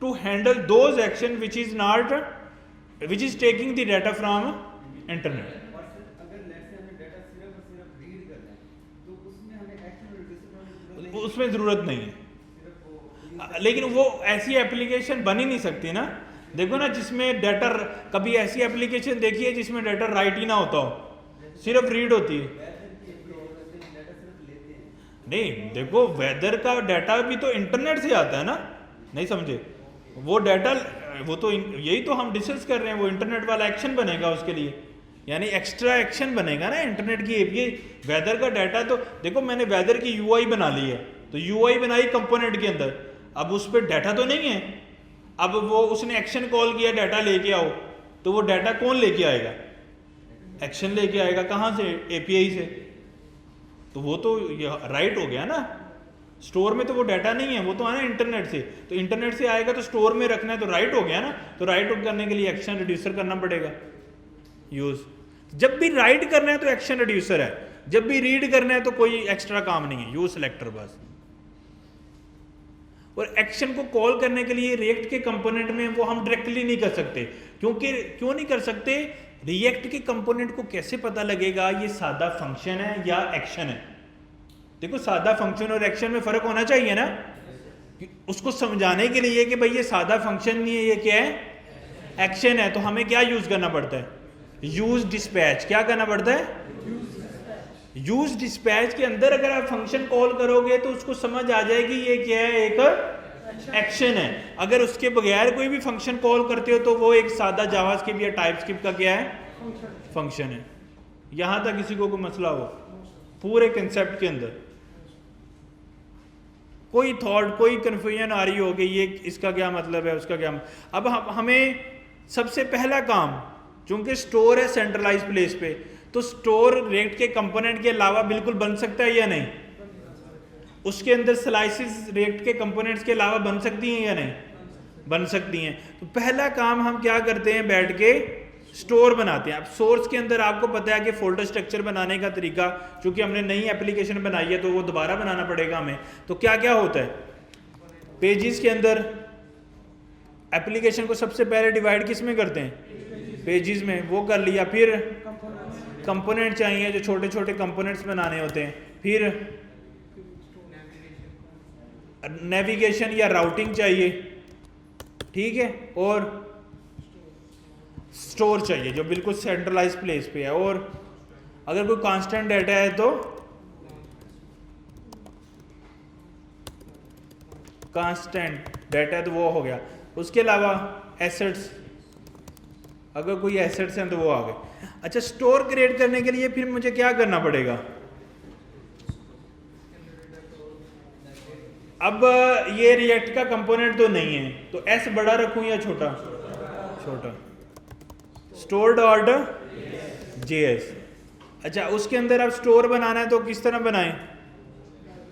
to handle those action which is taking the data from internet. उसमें जरूरत नहीं है, लेकिन वो ऐसी एप्लीकेशन बन ही नहीं सकती ना। देखो ना, जिसमें डाटा, कभी ऐसी एप्लीकेशन देखी है जिसमें डाटा राइट ही ना होता हो, सिर्फ रीड होती है? नहीं, देखो वेदर का डाटा भी तो इंटरनेट से आता है ना, नहीं समझे? वो डाटा, वो तो यही तो हम डिस्कस कर रहे हैं, वो इंटरनेट वाला एक्शन बनेगा उसके लिए, यानी एक्स्ट्रा एक्शन बनेगा ना इंटरनेट की एपीआई। वेदर का डाटा तो देखो, मैंने वेदर की यूआई बना ली है, तो यूआई बनाई कंपोनेंट के अंदर, अब उस पर डाटा तो नहीं है। अब वो उसने एक्शन कॉल किया डाटा लेके आओ, तो वो डाटा कौन लेके आएगा? एक्शन लेके आएगा। कहाँ से? एपीआई से। तो वो तो राइट हो गया ना। स्टोर में तो वो डाटा नहीं है, वो तो आना इंटरनेट से, तो इंटरनेट से आएगा तो स्टोर में रखना है, तो राइट हो गया ना। तो राइट करने के लिए एक्शन रिड्यूसर करना पड़ेगा यूज। जब भी राइट करना है तो एक्शन रिड्यूसर है, जब भी रीड करना है तो कोई एक्स्ट्रा काम नहीं है, यूज सिलेक्टर बस। और एक्शन को कॉल करने के लिए रिएक्ट के कंपोनेंट में वो हम डायरेक्टली नहीं कर सकते, क्योंकि क्यों नहीं कर सकते? रिएक्ट के कंपोनेंट को कैसे पता लगेगा ये सादा फंक्शन है या एक्शन है? देखो, सादा फंक्शन और एक्शन में फर्क होना चाहिए ना, उसको समझाने के लिए कि भाई ये सादा फंक्शन नहीं है, ये क्या है? एक्शन है। तो हमें क्या यूज करना पड़ता है? Use dispatch. क्या करना पड़ता है? यूज डिस्पैच के अंदर अगर आप फंक्शन कॉल करोगे तो उसको समझ आ जाएगी ये क्या है, एक एक्शन है। अगर उसके बगैर कोई भी फंक्शन कॉल करते हो तो वो एक सादा जावास्क्रिप्ट या टाइपस्क्रिप्ट का क्या है? फंक्शन है। यहां तक किसी को कोई मसला हो पूरे कंसेप्ट के अंदर, कोई थॉट, कोई कंफ्यूजन आ रही हो कि ये इसका क्या मतलब है, उसका क्या? अब हमें सबसे पहला काम, चूंकि स्टोर है सेंट्रलाइज प्लेस पे, तो स्टोर रिएक्ट के कंपोनेंट के अलावा बिल्कुल बन सकता है या नहीं? उसके अंदर स्लाइसेस रिएक्ट के कंपोनेंट्स के अलावा बन सकती हैं या नहीं? बन सकती हैं। तो पहला काम हम क्या करते हैं? बैठ के स्टोर बनाते हैं। अब सोर्स के अंदर आपको पता है कि फोल्डर स्ट्रक्चर बनाने का तरीका, चूंकि हमने नई एप्लीकेशन बनाई है तो वो दोबारा बनाना पड़ेगा हमें। तो क्या क्या होता है पेजेस के अंदर, एप्लीकेशन को सबसे पहले डिवाइड किस में करते हैं, पेजेस में, वो कर लिया। फिर कंपोनेंट चाहिए, जो छोटे छोटे कंपोनेंट्स बनाने होते हैं। फिर नेविगेशन या राउटिंग चाहिए, ठीक है, और स्टोर चाहिए जो बिल्कुल सेंट्रलाइज प्लेस पे है। और अगर कोई कांस्टेंट डाटा है तो कांस्टेंट डाटा है तो वो हो गया। उसके अलावा एसेट्स, अगर कोई एसेट्स हैं तो वो आ गए। अच्छा, स्टोर क्रिएट करने के लिए फिर मुझे क्या करना पड़ेगा? अब ये रिएक्ट का कंपोनेंट तो नहीं है, तो एस बड़ा रखूं या छोटा? छोटा। Store dot JS. अच्छा, उसके अंदर अब स्टोर बनाना है तो किस तरह बनाएं?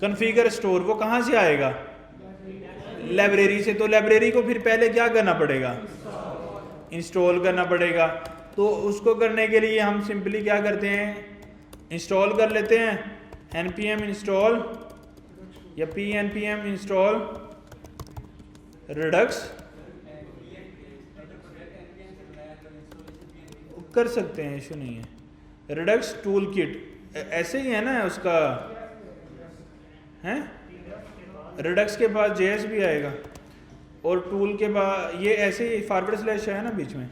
Configure store. वो कहाँ से आएगा? लाइब्रेरी से। तो लाइब्रेरी को फिर पहले क्या करना पड़ेगा? इंस्टॉल करना पड़ेगा। तो उसको करने के लिए हम सिंपली क्या करते हैं, इंस्टॉल कर लेते हैं npm इंस्टॉल या pnpm इंस्टॉल रिडक्स कर सकते हैं, इशू नहीं है। रिडक्स टूल किट ऐसे ही है ना उसका, है रिडक्स के बाद जेएस भी आएगा और टूल के बाद ये ऐसे ही फॉरवर्ड स्लैश है ना बीच में।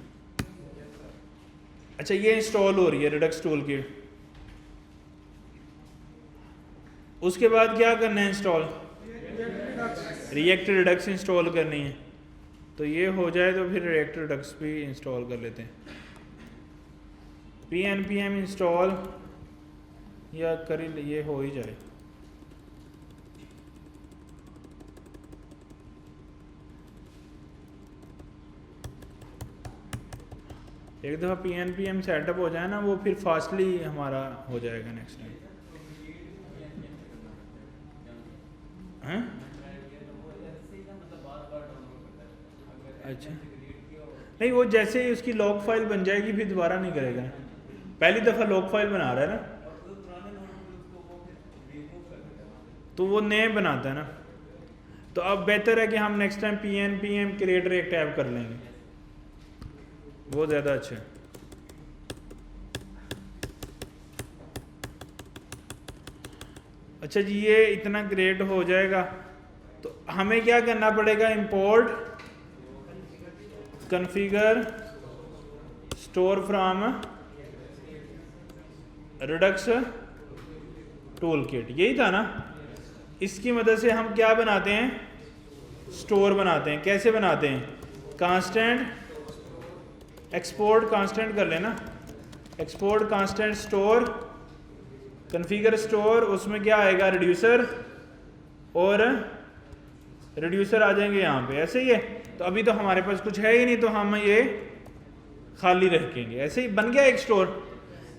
अच्छा, ये इंस्टॉल हो रही है रिडक्स टूल किट। उसके बाद क्या करना है? इंस्टॉल रिएक्ट रिडक्स इंस्टॉल करनी है। तो ये हो जाए तो फिर रिएक्ट रिडक्स भी इंस्टॉल कर लेते हैं। pnpm इंस्टॉल या कर ये हो ही जाए। एक दफ़ा pnpm सेटअप हो जाए ना, वो फिर फास्टली हमारा हो जाएगा नेक्स्ट टाइम। हैं? अच्छा, नहीं, वो जैसे ही उसकी लॉग फाइल बन जाएगी फिर दोबारा नहीं करेगा। पहली दफ़ा लॉग फाइल बना रहा है ना, तो वो नए बनाता है ना। तो अब बेहतर है कि हम नेक्स्ट टाइम pnpm क्रिएटर एक टैब कर लेंगे, वो ज़्यादा अच्छा है। अच्छा जी, ये इतना क्रिएट हो जाएगा तो हमें क्या करना पड़ेगा? Import configure store from Redux tool kit, यही था ना। इसकी मदद से हम क्या बनाते हैं? स्टोर बनाते हैं। कैसे बनाते हैं? कांस्टेंट एक्सपोर्ट कांस्टेंट कर लेना, export constant store configure store. उसमें क्या आएगा? रिड्यूसर, और रिड्यूसर आ जाएंगे यहाँ पे, ऐसे ही है। तो अभी तो हमारे पास कुछ है ही नहीं, तो हम ये खाली रखेंगे। ऐसे ही बन गया एक स्टोर।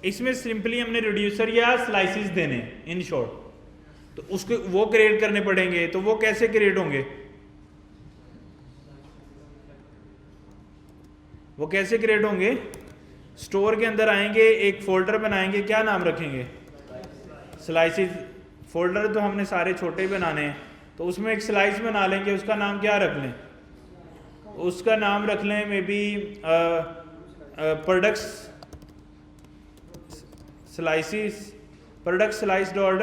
इसमें सिंपली हमने रिड्यूसर या स्लाइसिस देने, इन शॉर्ट। तो उसको वो क्रिएट करने पड़ेंगे। तो वो कैसे क्रिएट होंगे? वो कैसे क्रिएट होंगे? स्टोर के अंदर आएंगे, एक फोल्डर बनाएंगे, क्या नाम रखेंगे? स्लाइसिस। फोल्डर तो हमने सारे छोटे ही बनाने हैं, तो उसमें एक स्लाइस बना लेंगे। उसका नाम क्या रख लें? उसका नाम रख लें may be products slices, product slice dot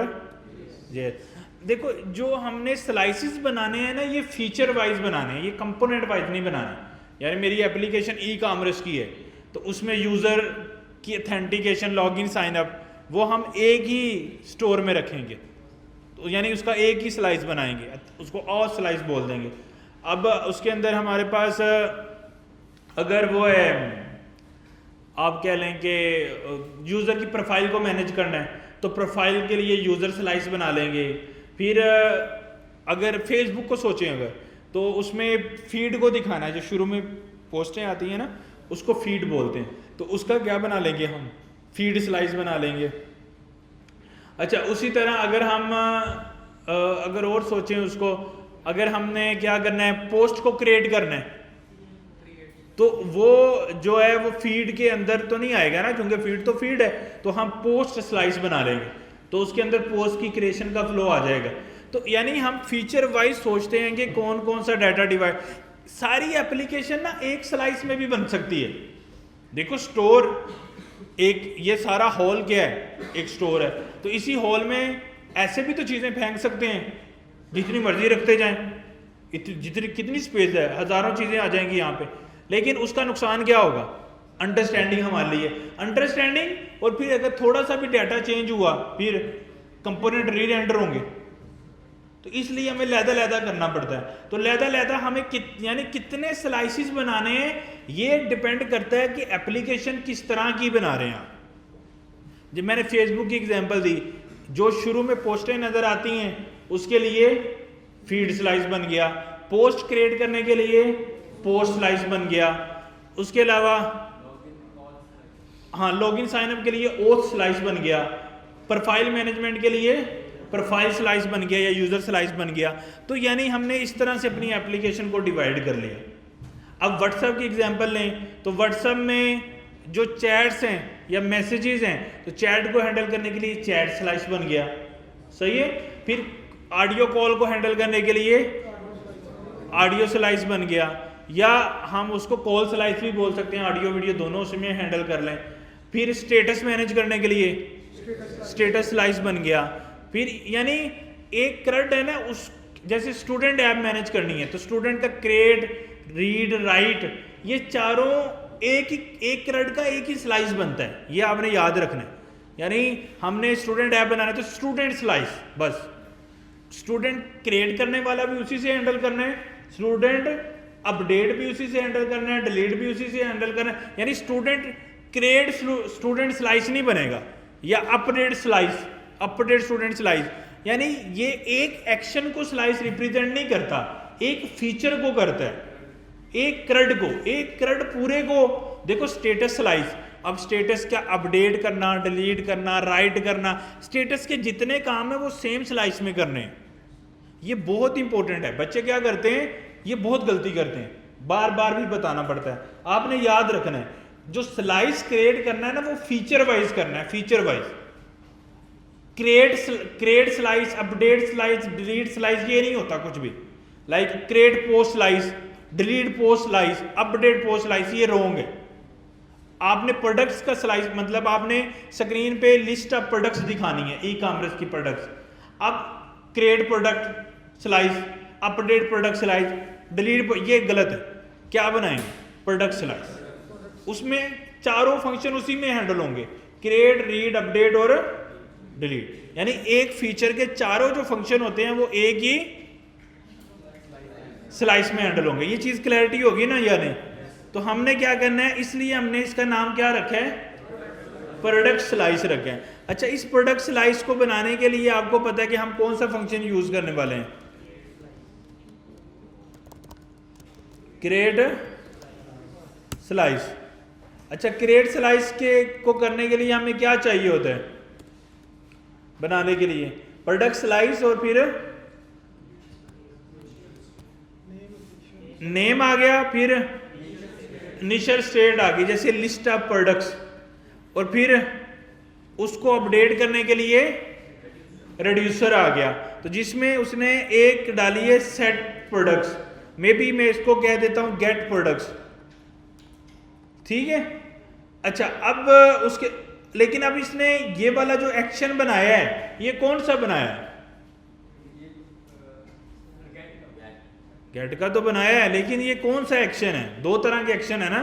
J. देखो, जो हमने स्लाइसिस बनाने हैं ना, ये फीचर वाइज बनाने हैं, ये कंपोनेंट वाइज नहीं बनाने। यानी मेरी एप्लीकेशन ई कॉमर्स की है तो उसमें यूज़र की ऑथेंटिकेशन, लॉगिन, साइन अप, वो हम एक ही स्टोर में रखेंगे। तो यानी उसका एक ही स्लाइस बनाएंगे, उसको और स्लाइस बोल देंगे। अब उसके अंदर हमारे पास अगर वो है, आप कह लें कि यूज़र की प्रोफाइल को मैनेज करना है तो प्रोफाइल के लिए यूज़र स्लाइस बना लेंगे। फिर अगर फेसबुक को सोचें, अगर तो उसमें फीड को दिखाना है, जो शुरू में पोस्टें आती हैं ना, उसको फीड बोलते हैं। तो उसका क्या बना लेंगे हम? फीड स्लाइस बना लेंगे। अच्छा, उसी तरह अगर हम अगर और सोचें उसको, अगर हमने क्या करना है? पोस्ट को क्रिएट करना है, तो वो जो है वो फीड के अंदर तो नहीं आएगा ना, क्योंकि फीड तो फीड है, तो हम पोस्ट स्लाइस बना लेंगे, तो उसके अंदर पोस्ट की क्रिएशन का फ्लो आ जाएगा। तो यानी हम फीचर वाइज सोचते हैं कि कौन कौन सा डाटा डिवाइड, सारी एप्लीकेशन ना एक स्लाइस में भी बन सकती है। देखो स्टोर एक, ये सारा हॉल क्या है, एक स्टोर है, तो इसी हॉल में ऐसे भी तो चीज़ें फेंक सकते हैं, जितनी मर्जी रखते जाएं, जितनी कितनी स्पेस है, हज़ारों चीज़ें आ जाएंगी यहाँ पे, लेकिन उसका नुकसान क्या होगा, अंडरस्टैंडिंग हमारे लिए, अंडरस्टैंडिंग। और फिर अगर थोड़ा सा भी डाटा चेंज हुआ फिर कंपोनेंट री रेंडर होंगे, तो इसलिए हमें लैदा करना पड़ता है। तो लैदा हमें यानी कितने स्लाइसिस बनाने हैं, ये डिपेंड करता है कि एप्लीकेशन किस तरह की बना रहे हैं आप। जब मैंने फेसबुक की एग्जांपल दी, जो शुरू में पोस्टें नज़र आती हैं उसके लिए फीड स्लाइस बन गया, पोस्ट क्रिएट करने के लिए पोस्ट स्लाइस बन गया, उसके अलावा हाँ लॉगिन साइनअप के लिए ओथ स्लाइस बन गया, प्रोफाइल मैनेजमेंट के लिए प्रोफाइल स्लाइस बन गया या यूज़र स्लाइस बन गया। तो यानी हमने इस तरह से अपनी एप्लीकेशन को डिवाइड कर लिया। अब व्हाट्सएप की एग्जांपल लें, तो व्हाट्सएप में जो चैट्स हैं या मैसेजेस हैं, तो चैट को हैंडल करने के लिए चैट स्लाइस बन गया, सही है। फिर ऑडियो कॉल को हैंडल करने के लिए ऑडियो स्लाइस बन गया, या हम उसको कॉल स्लाइस भी बोल सकते हैं, ऑडियो वीडियो दोनों उसमें हैंडल कर लें। फिर स्टेटस मैनेज करने के लिए स्टेटस स्लाइस बन गया। फिर यानी एक CRUD है ना, उस जैसे स्टूडेंट ऐप मैनेज करनी है, तो स्टूडेंट का क्रिएट रीड राइट, ये चारों एक CRUD का एक ही स्लाइस बनता है, ये आपने याद रखना है। यानी हमने स्टूडेंट ऐप बनाना है तो स्टूडेंट स्लाइस, बस स्टूडेंट क्रिएट करने वाला भी उसी से हैंडल करना है, स्टूडेंट अपडेट भी उसी से हैंडल करना है, डिलीट भी उसी से हैंडल करना है। यानी स्टूडेंट क्रिएट स्टूडेंट स्लाइस नहीं बनेगा, या update slice, update student slice. यानी ये एक एक्शन को स्लाइस रिप्रेजेंट नहीं करता, एक फीचर को करता है, एक CRUD को, एक CRUD पूरे को। देखो स्टेटस स्लाइस, अब स्टेटस क्या अपडेट करना, डिलीट करना, राइट करना, स्टेटस के जितने काम है वो सेम स्लाइस में करने हैं। ये बहुत इंपॉर्टेंट है। बच्चे क्या करते हैं, ये बहुत गलती करते हैं, बार बार भी बताना पड़ता है, आपने याद रखना है। जो स्लाइस क्रिएट करना है ना, वो फीचर वाइज करना है, feature wise. Create slice, update slice, delete slice, ये नहीं होता कुछ भी। Like create post slice, delete post slice, update post slice, ये रॉन्ग है। आपने प्रोडक्ट्स का स्लाइस, मतलब आपने स्क्रीन पे लिस्ट ऑफ प्रोडक्ट्स दिखानी है, ई कॉमर्स की प्रोडक्ट्स। अब create product slice, update product slice, delete, ये गलत है। क्या बनाएंगे, प्रोडक्ट स्लाइस, उसमें चारों फंक्शन उसी में हैंडल होंगे, क्रिएट, रीड, अपडेट और डिलीट। यानी एक फीचर के चारों जो फंक्शन होते हैं वो एक ही स्लाइस में हैंडल होंगे। ये चीज क्लैरिटी होगी ना या नहीं? तो हमने क्या करना है, इसलिए हमने इसका नाम क्या रखा है, प्रोडक्ट स्लाइस रखा है। अच्छा, इस प्रोडक्ट स्लाइस को बनाने के लिए आपको पता है कि हम कौन सा फंक्शन यूज करने वाले हैं, क्रिएट स्लाइस। अच्छा, क्रिएट स्लाइस के को करने के लिए हमें क्या चाहिए होता है बनाने के लिए, प्रोडक्ट स्लाइस और फिर नेम आ गया, फिर इनिशियल स्टेट आ गई, जैसे लिस्ट ऑफ प्रोडक्ट्स, और फिर उसको अपडेट करने के लिए रिड्यूसर आ गया, तो जिसमें उसने एक डाली है सेट प्रोडक्ट्स, मे बी मैं इसको कह देता हूं गेट प्रोडक्ट्स, ठीक है। अच्छा, अब उसके, लेकिन अब इसने ये वाला जो एक्शन बनाया है, ये कौन सा बनाया है, गेट का तो बनाया है, लेकिन ये कौन सा एक्शन है, दो तरह के एक्शन है ना।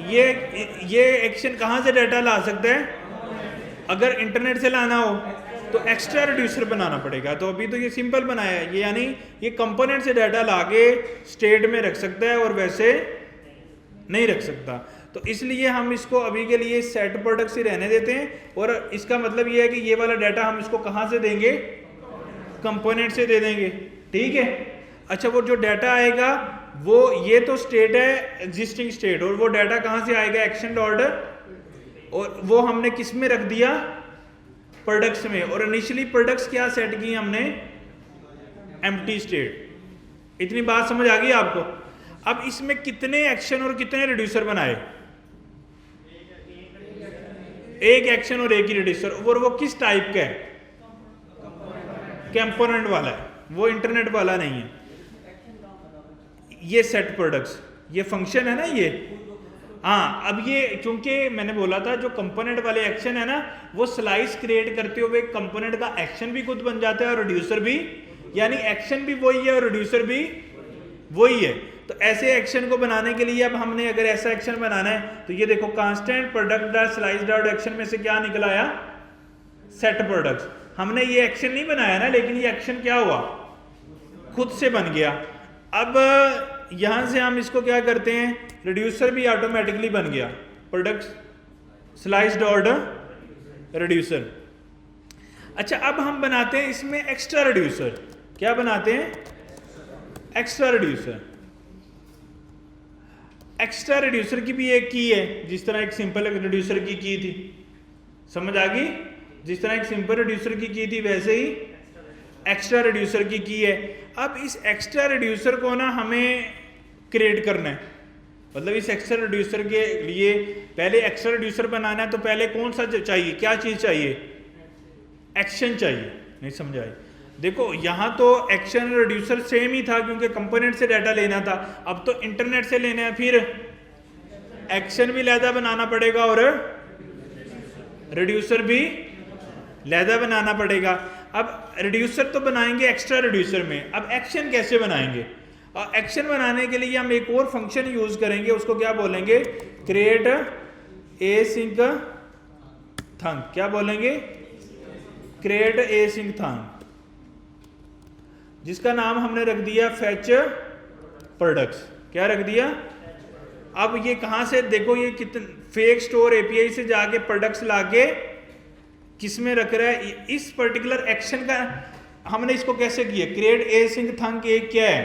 ये एक्शन कहां से डाटा ला सकता है, अगर इंटरनेट से लाना हो तो एक्स्ट्रा रिड्यूसर बनाना पड़ेगा, तो अभी तो ये सिंपल बनाया है, ये यानी ये कंपोनेंट से डाटा लाके स्टेट में रख सकता है और वैसे नहीं रख सकता। तो इसलिए हम इसको अभी के लिए सेट प्रोडक्ट से रहने देते हैं, और इसका मतलब ये है कि ये वाला डाटा हम इसको कहां से देंगे, कंपोनेंट से दे देंगे, ठीक है। अच्छा, वो जो डाटा आएगा वो, ये तो स्टेट है एग्जिस्टिंग स्टेट, और वो डाटा कहां से आएगा, एक्शन डॉट, और वो हमने किस में रख दिया, प्रोडक्ट्स में, और इनिशियली प्रोडक्ट्स क्या सेट की हमने, एम्प्टी स्टेट। इतनी बात समझ आ गई आपको? अब इसमें कितने एक्शन और कितने रिड्यूसर बनाए? एक एक्शन और एक ही रिड्यूसर, और वो किस टाइप का है? कंपोनेंट वाला है, वो इंटरनेट वाला नहीं है। ये सेट प्रोडक्ट्स, ये फंक्शन है ना ये। हाँ, अब ये क्योंकि मैंने बोला था जो कंपोनेंट वाले एक्शन है ना, वो स्लाइस क्रिएट करते हुए कंपोनेंट का एक्शन भी खुद बन जाता है और रिड्यूसर भी, यानी एक्शन भी वही है और रिड्यूसर भी वही है। तो ऐसे एक्शन को बनाने के लिए अब हमने अगर ऐसा एक्शन बनाना है तो ये देखो constant product dot slice dot action में से क्या निकल आया? Set products. हमने ये एक्शन नहीं बनाया ना, लेकिन ये एक्शन क्या हुआ? खुद से बन गया। अब यहां से हम इसको क्या करते हैं, रिड्यूसर भी ऑटोमेटिकली बन गया, प्रोडक्ट स्लाइस डॉट रिड्यूसर। अच्छा, अब हम बनाते हैं इसमें एक्स्ट्रा रिड्यूसर। क्या बनाते हैं? Extra reducer. एक्स्ट्रा रिड्यूसर की भी एक की है, जिस तरह एक सिंपल रिड्यूसर की थी, समझ आ गई? जिस तरह एक सिंपल रिड्यूसर की थी वैसे ही एक्स्ट्रा रिड्यूसर की है। अब इस एक्स्ट्रा रिड्यूसर को ना हमें क्रिएट करना है, मतलब इस एक्स्ट्रा रिड्यूसर के लिए पहले एक्स्ट्रा रिड्यूसर बनाना है, तो पहले कौन सा चाहिए? क्या चीज चाहिए? एक्शन चाहिए। नहीं समझ आई? देखो यहां तो एक्शन रिड्यूसर सेम ही था क्योंकि कंपोनेंट से डाटा लेना था। अब तो इंटरनेट से लेना है, फिर एक्शन भी लहदा बनाना पड़ेगा और रिड्यूसर भी लहदा बनाना पड़ेगा। अब रिड्यूसर तो बनाएंगे एक्स्ट्रा रिड्यूसर में, अब एक्शन कैसे बनाएंगे? और एक्शन बनाने के लिए हम एक और फंक्शन यूज करेंगे, उसको क्या बोलेंगे? Create async थंक। क्या बोलेंगे? क्रिएट एसिंक थंक, जिसका नाम हमने रख दिया फेच प्रोडक्ट्स। क्या रख दिया? अब ये कहां से देखो, ये कितने फेक स्टोर एपीआई से जाके प्रोडक्ट्स लाके किस में रख रहा है? इस पर्टिकुलर एक्शन का हमने इसको कैसे किया? क्रिएट एसिंक थंक एक क्या है?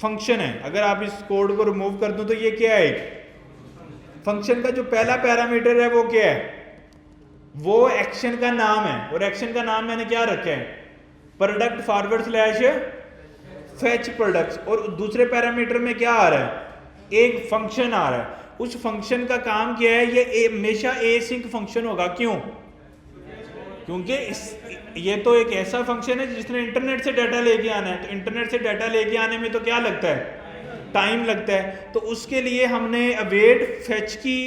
फंक्शन है। अगर आप इस कोड को रिमूव कर दो तो ये क्या है? फंक्शन का जो पहला पैरामीटर है वो क्या है? वो एक्शन का नाम है, और एक्शन का नाम मैंने क्या रखा है? Product forward slash fetch products. और दूसरे पैरामीटर में क्या आ रहा है? एक फंक्शन आ रहा है। उस फंक्शन का काम क्या है? ये हमेशा एसिंक फंक्शन होगा। क्यों? क्योंकि ये तो एक ऐसा फंक्शन है जिसने इंटरनेट से डाटा लेके आना है, तो इंटरनेट से डाटा लेके आने में तो क्या लगता है? टाइम लगता है। तो उसके लिए हमने अवेट फेच की,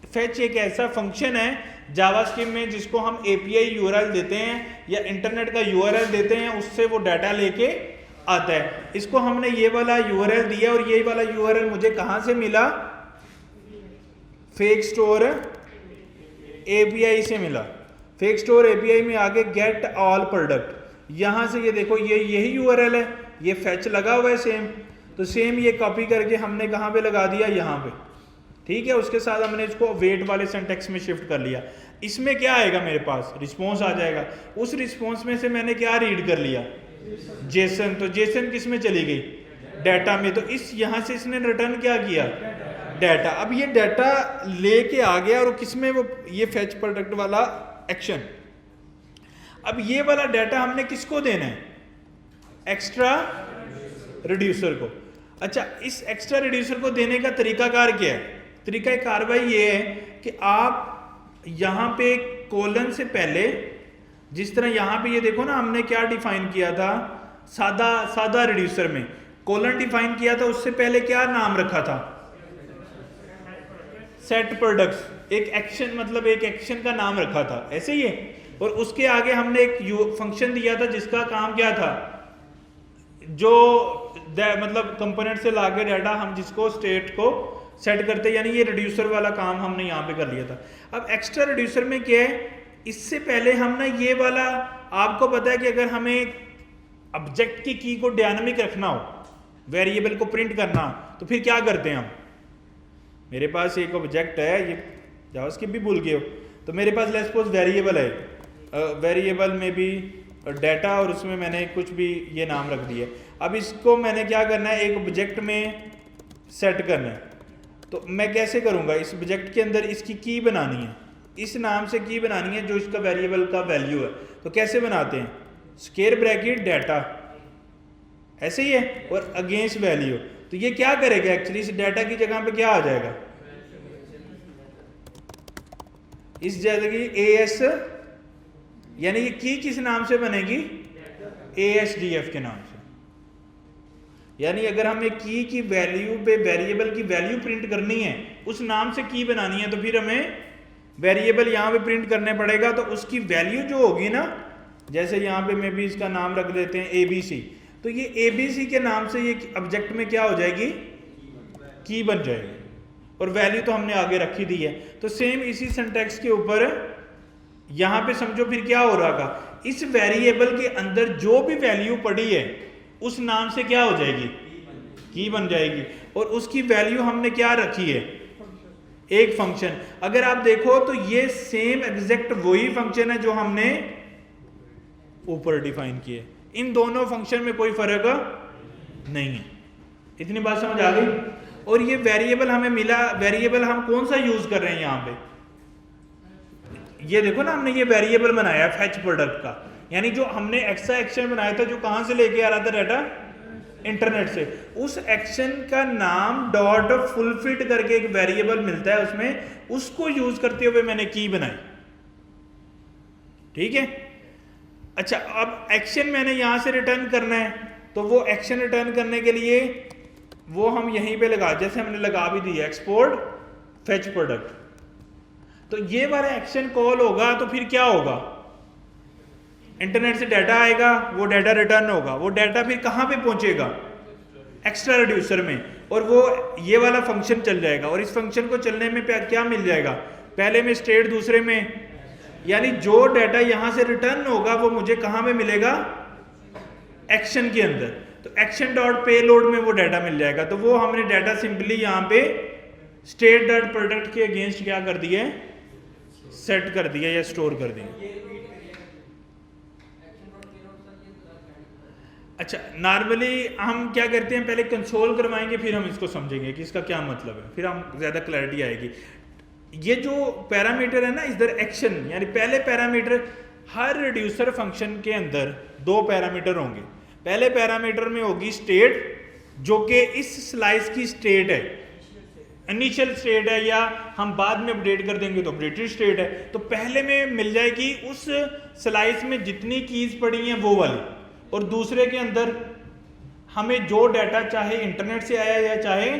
फेच एक ऐसा फंक्शन है जावास्क्रिप्ट में जिसको हम एपीआई यूआरएल देते हैं या इंटरनेट का यूआरएल देते हैं, उससे वो डाटा लेके आता है। इसको हमने ये वाला यूआरएल दिया, और ये वाला यूआरएल मुझे कहां से मिला? फेक स्टोर एपीआई से मिला। फेक स्टोर एपीआई में आगे गेट ऑल प्रोडक्ट, यहां से ये देखो ये यही यूआरएल है, ये फेच लगा हुआ है सेम, तो सेम ये कॉपी करके हमने कहां पे लगा दिया? यहां पे। ठीक है, उसके साथ हमने इसको वेट वाले सिंटैक्स में शिफ्ट कर लिया। इसमें क्या आएगा? मेरे पास रिस्पॉन्स आ जाएगा। उस रिस्पॉन्स में से मैंने क्या रीड कर लिया? जेसन। तो जेसन किस में चली गई? डाटा में। तो इस यहां से इसने रिटर्न क्या किया? डाटा। अब ये डाटा लेके आ गया, और किसमें? वो ये फेच प्रोडक्ट वाला एक्शन। अब ये वाला डाटा हमने किसको देना है? एक्स्ट्रा रिड्यूसर को। अच्छा, इस एक्स्ट्रा रिड्यूसर को देने का तरीकाकार क्या है? तरीका कार्रवाई ये है कि आप यहां पे कोलन से पहले, जिस तरह यहां पे ये देखो ना, हमने क्या डिफाइन किया था? सादा रिड्यूसर में कोलन डिफाइन किया था, उससे पहले क्या नाम रखा था? Set products. एक एक्शन, मतलब एक एक्शन का नाम रखा था, ऐसे ही है। और उसके आगे हमने एक फंक्शन दिया था जिसका काम क्या था? जो मतलब कंपोनेंट से लाके डाटा हम जिसको स्टेट को सेट करते, यानी ये रिड्यूसर वाला काम हमने यहाँ पे कर लिया था। अब एक्स्ट्रा रिड्यूसर में क्या है? इससे पहले हम ना ये वाला, आपको पता है कि अगर हमें ऑब्जेक्ट की की को डायनामिक रखना हो, वेरिएबल को प्रिंट करना, तो फिर क्या करते हैं हम? मेरे पास एक ऑब्जेक्ट है, ये जावास्क्रिप्ट भी भूल गए हो, तो मेरे पास लेट्स सपोज वेरिएबल है, वेरिएबल में भी डाटा, और उसमें मैंने कुछ भी ये नाम रख दिया। अब इसको मैंने क्या करना है? एक ऑब्जेक्ट में सेट करना है। तो मैं कैसे करूंगा? इस ऑब्जेक्ट के अंदर इसकी की बनानी है, इस नाम से की बनानी है जो इसका वेरिएबल का वैल्यू है। तो कैसे बनाते हैं? स्क्वायर ब्रैकेट डाटा, ऐसे ही है, और अगेंस्ट वैल्यू। तो ये क्या करेगा एक्चुअली, इस डाटा की जगह पे क्या आ जाएगा, इस जगह की AS, यानी ये की किस नाम से बनेगी, ASDF के नाम से। यानी अगर हमें की वैल्यू पे वेरिएबल की वैल्यू प्रिंट करनी है, उस नाम से की बनानी है, तो फिर हमें वेरिएबल यहाँ पे प्रिंट करने पड़ेगा। तो उसकी वैल्यू जो होगी ना, जैसे यहाँ पे मैं भी इसका नाम रख देते हैं ABC, तो ये ABC के नाम से ये ऑब्जेक्ट में क्या हो जाएगी, की बन जाएगी, और वैल्यू तो हमने आगे रखी दी है। तो सेम इसी सिंटैक्स के ऊपर यहाँ पे समझो फिर क्या हो रहा था, इस वेरिएबल के अंदर जो भी वैल्यू पड़ी है उस नाम से क्या हो जाएगी, की बन जाएगी, और उसकी वैल्यू हमने क्या रखी है, एक फंक्शन। अगर आप देखो तो ये सेम एग्जैक्ट वही फंक्शन है जो हमने ऊपर डिफाइन किए, इन दोनों फंक्शन में कोई फर्क नहीं है। इतनी बात समझ आ गई। और ये वेरिएबल हमें मिला, वेरिएबल हम कौन सा यूज कर रहे हैं यहाँ पे, ये देखो ना, हमने ये वेरिएबल बनाया फेच प्रोडक्ट का, यानी जो हमने एक्स्ट्रा एक्शन बनाया था जो कहां से लेके आ रहा था डाटा, इंटरनेट से, उस एक्शन का नाम डॉट फुलफिट करके एक वेरिएबल मिलता है उसमें, उसको यूज करते हुए मैंने की बनाई। ठीक है। अच्छा, अब एक्शन मैंने यहां से रिटर्न करना है, तो वो एक्शन रिटर्न करने के लिए वो हम यहीं पे लगा, जैसे हमने लगा भी दिया एक्सपोर्ट फेच प्रोडक्ट। तो ये वाला एक्शन कॉल होगा तो फिर क्या होगा, इंटरनेट से डाटा आएगा, वो डाटा रिटर्न होगा, वो डाटा फिर कहां पे पहुंचेगा, एक्स्ट्रा रिड्यूसर में, और वो ये वाला फंक्शन चल जाएगा। और इस फंक्शन को चलने में क्या मिल जाएगा, पहले में स्टेट, दूसरे में, यानी जो डाटा यहां से रिटर्न होगा वो मुझे कहां पे मिलेगा, एक्शन के अंदर। तो एक्शन डॉट पेलोड में वो डाटा मिल जाएगा। तो वो हमने डाटा सिंपली यहाँ पे स्टेट डॉट प्रोडक्ट के अगेंस्ट क्या कर दिया, सेट कर दिया या स्टोर कर दिया। अच्छा, नॉर्मली हम क्या करते हैं, पहले कंसोल करवाएंगे फिर हम इसको समझेंगे कि इसका क्या मतलब है, फिर हम ज़्यादा क्लैरिटी आएगी। ये जो पैरामीटर है ना इधर एक्शन, यानी पहले पैरामीटर, हर रिड्यूसर फंक्शन के अंदर दो पैरामीटर होंगे। पहले पैरामीटर में होगी स्टेट, जो कि इस स्लाइस की स्टेट है, इनिशियल स्टेट है, या हम बाद में अपडेट कर देंगे तो अपडेटेड स्टेट है। तो पहले में मिल जाएगी उस स्लाइस में जितनी कीज पड़ी हैं वो वाली, और दूसरे के अंदर हमें जो डाटा चाहे इंटरनेट से आया या चाहे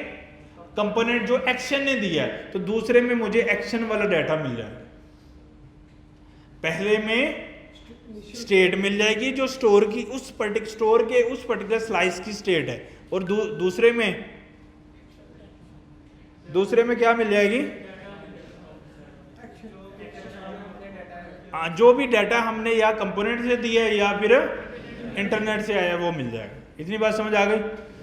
कंपोनेंट जो एक्शन ने दिया है, तो दूसरे में मुझे एक्शन वाला डाटा मिल जाएगा। पहले में स्टेट मिल जाएगी जो स्टोर की उस पर्टिकुलर स्लाइस की स्टेट है, और दूसरे में क्या मिल जाएगी, जो भी डाटा हमने या कंपोनेंट से दिया है या फिर इंटरनेट से आया वो मिल जाएगा। इतनी बात समझ आ गई।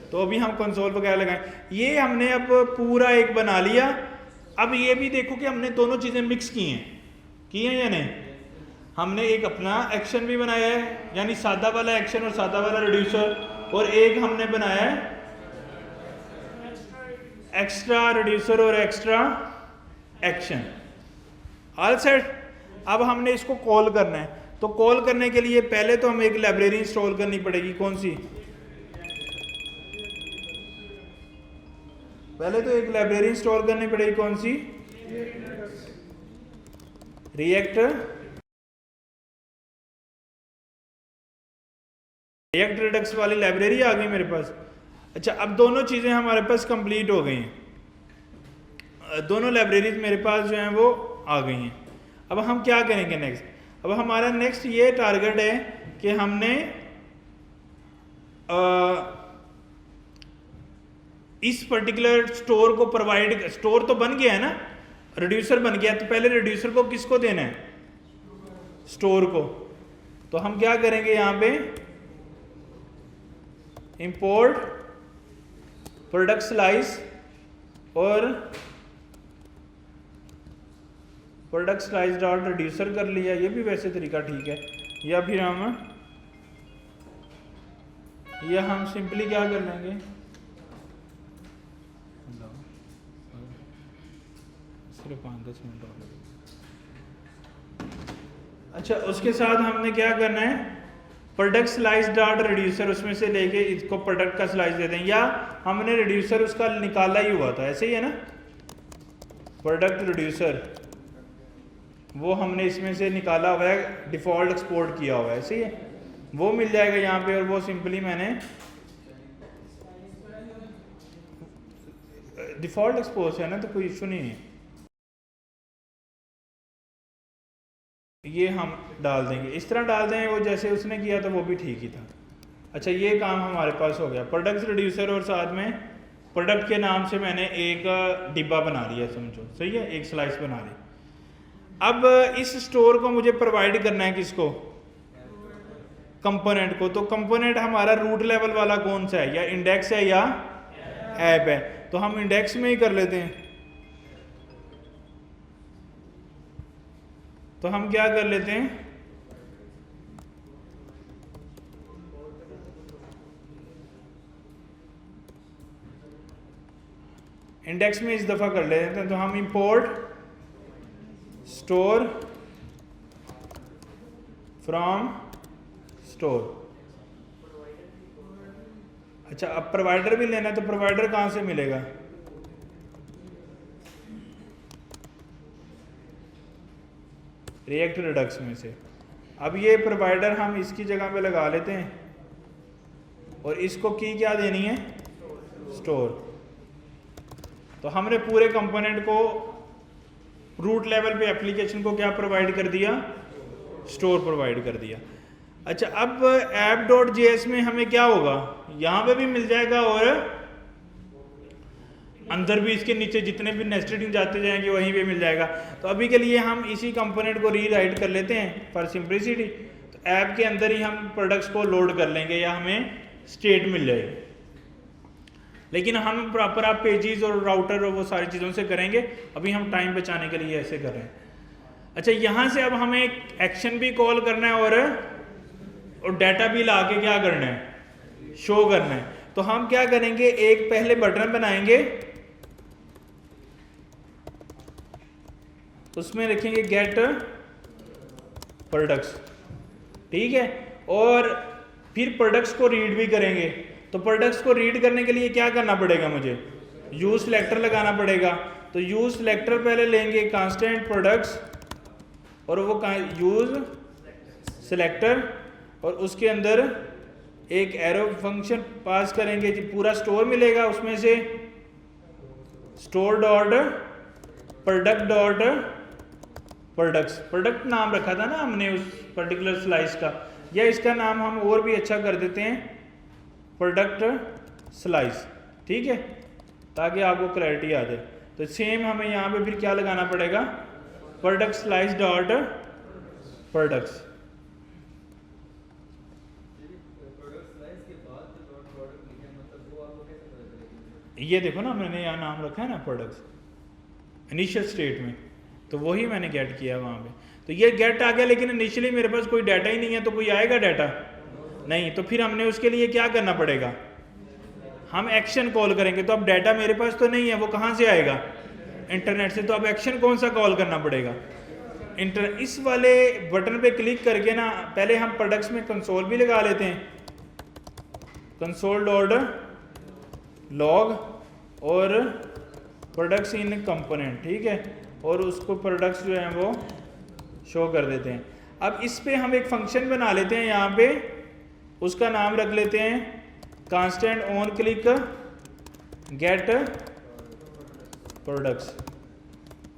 तो अभी हम कंसोल वगैरह लगाएं, ये हमने अब पूरा एक बना लिया। अब ये भी देखो कि हमने दोनों चीजें मिक्स की हैं या नहीं। हमने एक अपना एक्शन भी बनाया है, यानी सादा वाला एक्शन और सादा वाला रिड्यूसर, और एक हमने बनाया है एक्स्ट्रा रिड्यूसर और एक्स्ट्रा एक्शन। All set. अब हमने इसको कॉल करना है, तो कॉल करने के लिए पहले तो हमें एक लाइब्रेरी इंस्टॉल करनी पड़ेगी। कौन सी? पहले तो एक लाइब्रेरी इंस्टॉल करनी पड़ेगी। कौन सी? रिएक्ट रिडक्स वाली लाइब्रेरी आ गई मेरे पास। अच्छा, अब दोनों चीज़ें हमारे पास कंप्लीट हो गई हैं, दोनों लाइब्रेरीज मेरे पास जो हैं वो आ गई हैं। अब हम क्या करेंगे नेक्स्ट? अब हमारा नेक्स्ट ये टारगेट है कि हमने इस पर्टिकुलर स्टोर को प्रोवाइड, स्टोर तो बन गया है ना, रिड्यूसर बन गया, तो पहले रिड्यूसर को किसको देना है? स्टोर को। तो हम क्या करेंगे यहाँ पे, इंपोर्ट प्रोडक्ट स्लाइस और प्रोडक्ट स्लाइस डॉट रिड्यूसर कर लिया। ये भी वैसे तरीका ठीक है। या फिर हम सिंपली क्या कर लेंगे, सिर्फ 5-10 मिनट और। अच्छा, उसके साथ हमने क्या करना है, प्रोडक्ट स्लाइस डॉट रिड्यूसर उसमें से लेके इसको प्रोडक्ट का स्लाइस दे दें, या हमने रिड्यूसर उसका निकाला ही हुआ था, ऐसे ही है ना, प्रोडक्ट रिड्यूसर वो हमने इसमें से निकाला हुआ है, डिफ़ॉल्ट एक्सपोर्ट किया हुआ है, ऐसे ही है, वो मिल जाएगा यहाँ पे। और वो सिंपली मैंने डिफ़ॉल्ट एक्सपोर्ट है ना, तो कोई इशू नहीं है, ये हम डाल देंगे, इस तरह डाल दें, वो जैसे उसने किया था वो भी ठीक ही था। अच्छा, ये काम हमारे पास हो गया, प्रोडक्ट रिड्यूसर, और साथ में प्रोडक्ट के नाम से मैंने एक डिब्बा बना लिया, समझो सही है, एक स्लाइस बना ली। अब इस स्टोर को मुझे प्रोवाइड करना है किसको, कंपोनेंट को। तो कंपोनेंट हमारा रूट लेवल वाला कौन सा है, या इंडेक्स है या ऐप है, तो हम इंडेक्स में ही कर लेते हैं। तो हम क्या कर लेते हैं, इंडेक्स में इस दफा कर लेते हैं। तो हम इंपोर्ट स्टोर फ्रॉम स्टोर। अच्छा, अब प्रोवाइडर भी लेना है, तो प्रोवाइडर कहां से मिलेगा, रिएक्ट रिडक्स में से। अब ये प्रोवाइडर हम इसकी जगह पे लगा लेते हैं, और इसको की क्या देनी है, स्टोर। तो हमने पूरे कंपोनेंट को रूट लेवल पे एप्लीकेशन को क्या प्रोवाइड कर दिया, स्टोर प्रोवाइड कर दिया। अच्छा, अब app.js में हमें क्या होगा, यहाँ पे भी मिल जाएगा और अंदर भी, इसके नीचे जितने भी नेस्टेड जाते जाएंगे वहीं पे मिल जाएगा। तो अभी के लिए हम इसी कंपोनेंट को रीराइट कर लेते हैं फॉर सिंप्लिसिटी। तो ऐप के अंदर ही हम प्रोडक्ट्स को लोड कर लेंगे, या हमें स्टेट मिल जाएगी। लेकिन हम प्रॉपर आप पेजेस और राउटर और वो सारी चीज़ों से करेंगे, अभी हम टाइम बचाने के लिए ऐसे कर रहे हैं। अच्छा, यहाँ से अब हमें एक्शन भी कॉल करना है और डाटा भी ला के क्या करना है, शो करना है। तो हम क्या करेंगे, एक पहले बटन बनाएंगे, उसमें लिखेंगे गेट प्रोडक्ट्स, ठीक है, और फिर प्रोडक्ट्स को रीड भी करेंगे। तो प्रोडक्ट्स को रीड करने के लिए क्या करना पड़ेगा, मुझे यूज सिलेक्टर लगाना पड़ेगा। तो यूज सिलेक्टर पहले लेंगे कांस्टेंट प्रोडक्ट्स, और वो यूज सिलेक्टर, और उसके अंदर एक एरो फंक्शन पास करेंगे, जी पूरा स्टोर मिलेगा, उसमें से store dot product dot products, product नाम रखा था ना हमने उस पर्टिकुलर स्लाइस का, या इसका नाम हम और भी अच्छा कर देते हैं, प्रोडक्ट स्लाइस, ठीक है, ताकि आपको क्लैरिटी आ जाए। तो सेम हमें यहाँ पे फिर क्या लगाना पड़ेगा, प्रोडक्ट स्लाइस डॉट प्रोडक्ट्स। ये देखो ना, मैंने यहाँ नाम रखा है ना प्रोडक्ट्स इनिशियल स्टेट में, तो वही मैंने गेट किया वहाँ पे। तो ये गेट आ गया, लेकिन इनिशियली मेरे पास कोई डाटा ही नहीं है, तो कोई आएगा डाटा नहीं। तो फिर हमने उसके लिए क्या करना पड़ेगा, हम एक्शन कॉल करेंगे। तो अब डाटा मेरे पास तो नहीं है, वो कहाँ से आएगा, इंटरनेट से। तो अब एक्शन कौन सा कॉल करना पड़ेगा, इस वाले बटन पे क्लिक करके ना, पहले हम प्रोडक्ट्स में कंसोल भी लगा लेते हैं, कंसोल डॉट लॉग और प्रोडक्ट्स इन कंपोनेंट, ठीक है, और उसको प्रोडक्ट्स जो हैं वो शो कर देते हैं। अब इस पे हम एक फंक्शन बना लेते हैं, यहाँ पे उसका नाम रख लेते हैं constant on click get products.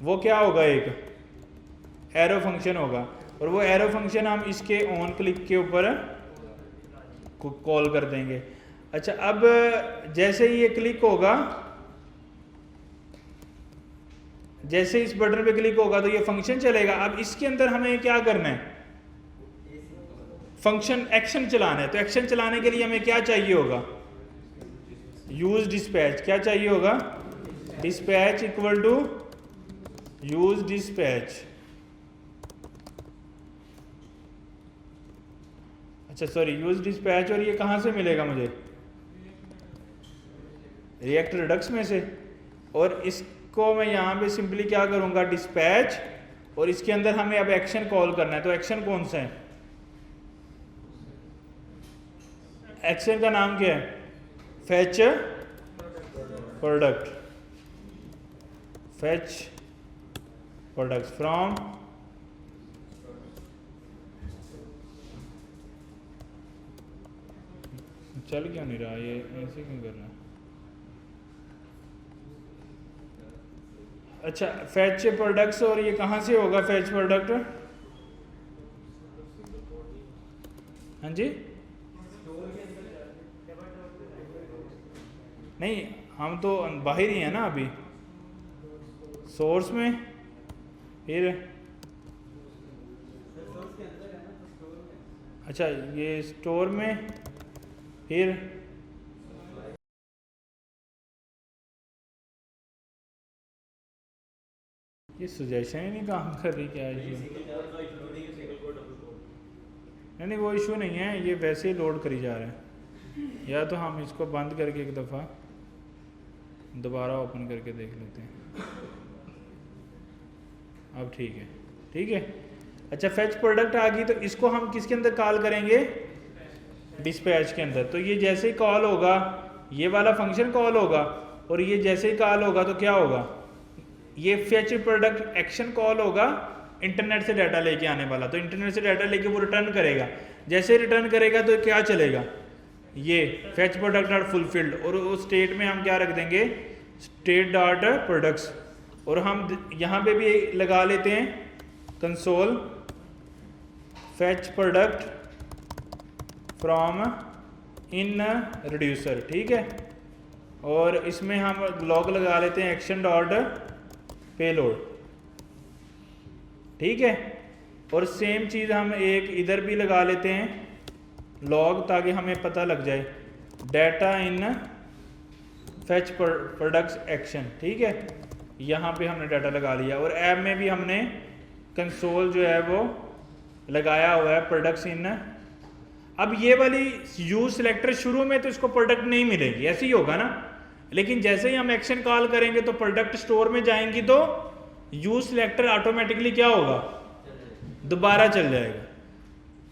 वो क्या होगा, एक एरो फंक्शन होगा, और वो एरो फंक्शन हम इसके ऑन क्लिक के ऊपर कॉल कर देंगे। अच्छा, अब जैसे ही ये क्लिक होगा, जैसे इस बटन पे क्लिक होगा तो ये फंक्शन चलेगा। अब इसके अंदर हमें क्या करना है, फंक्शन एक्शन चलाना है। तो एक्शन चलाने के लिए हमें क्या चाहिए होगा, यूज डिस्पैच। क्या चाहिए होगा, dispatch equal to use dispatch. अच्छा सॉरी, यूज डिस्पैच, और ये कहाँ से मिलेगा मुझे, रिएक्ट रिडक्स में से। और इसको मैं यहाँ पे सिंपली क्या करूँगा, डिस्पैच, और इसके अंदर हमें अब एक्शन कॉल करना है। तो एक्शन कौन सा है, एक्शन का नाम क्या है? Fetch product, fetch products from चल क्यों नहीं रहा ये, ऐसे क्यों कर रहा है? अच्छा, फेच प्रोडक्ट्स, और ये कहाँ से होगा फेच प्रोडक्ट? हाँ जी, नहीं हम तो बाहर ही हैं ना अभी, सोर्स में, फिर अच्छा ये स्टोर में, फिर ये सजेशन ही नहीं काम कर रही, क्या है ये? नहीं वो इशू नहीं है, ये वैसे ही लोड करी जा रहा है। या तो हम इसको बंद करके एक दफ़ा दोबारा ओपन करके देख लेते हैं। अब ठीक है, ठीक है। अच्छा, फेच प्रोडक्ट आ गई, तो इसको हम किसके अंदर कॉल करेंगे? डिस्पैच के अंदर। तो ये जैसे ही कॉल होगा, ये वाला फंक्शन कॉल होगा, और ये जैसे ही कॉल होगा तो क्या होगा? ये फेच प्रोडक्ट एक्शन कॉल होगा इंटरनेट से डाटा लेके आने वाला। तो इंटरनेट से डाटा लेके वो रिटर्न करेगा। जैसे रिटर्न करेगा तो क्या चलेगा? ये फेच प्रोडक्ट डॉट फुलफिल्ड, और उस स्टेट में हम क्या रख देंगे? State dot products. और हम यहाँ पे भी लगा लेते हैं console fetch product from in reducer, ठीक है। और इसमें हम लॉग लगा लेते हैं एक्शन डॉट पेलोड, ठीक है। और सेम चीज़ हम एक इधर भी लगा लेते हैं लॉग, ताकि हमें पता लग जाए data in fetch products action, ठीक है। यहाँ पे हमने डाटा लगा लिया, और ऐप में भी हमने कंसोल जो है वो लगाया हुआ है प्रोडक्ट्स इन। अब ये वाली यूज सिलेक्टर शुरू में तो इसको प्रोडक्ट नहीं मिलेगी, ऐसे ही होगा ना। लेकिन जैसे ही हम एक्शन कॉल करेंगे तो प्रोडक्ट स्टोर में जाएंगी, तो यूज सिलेक्टर ऑटोमेटिकली क्या होगा? दोबारा चल जाएगा।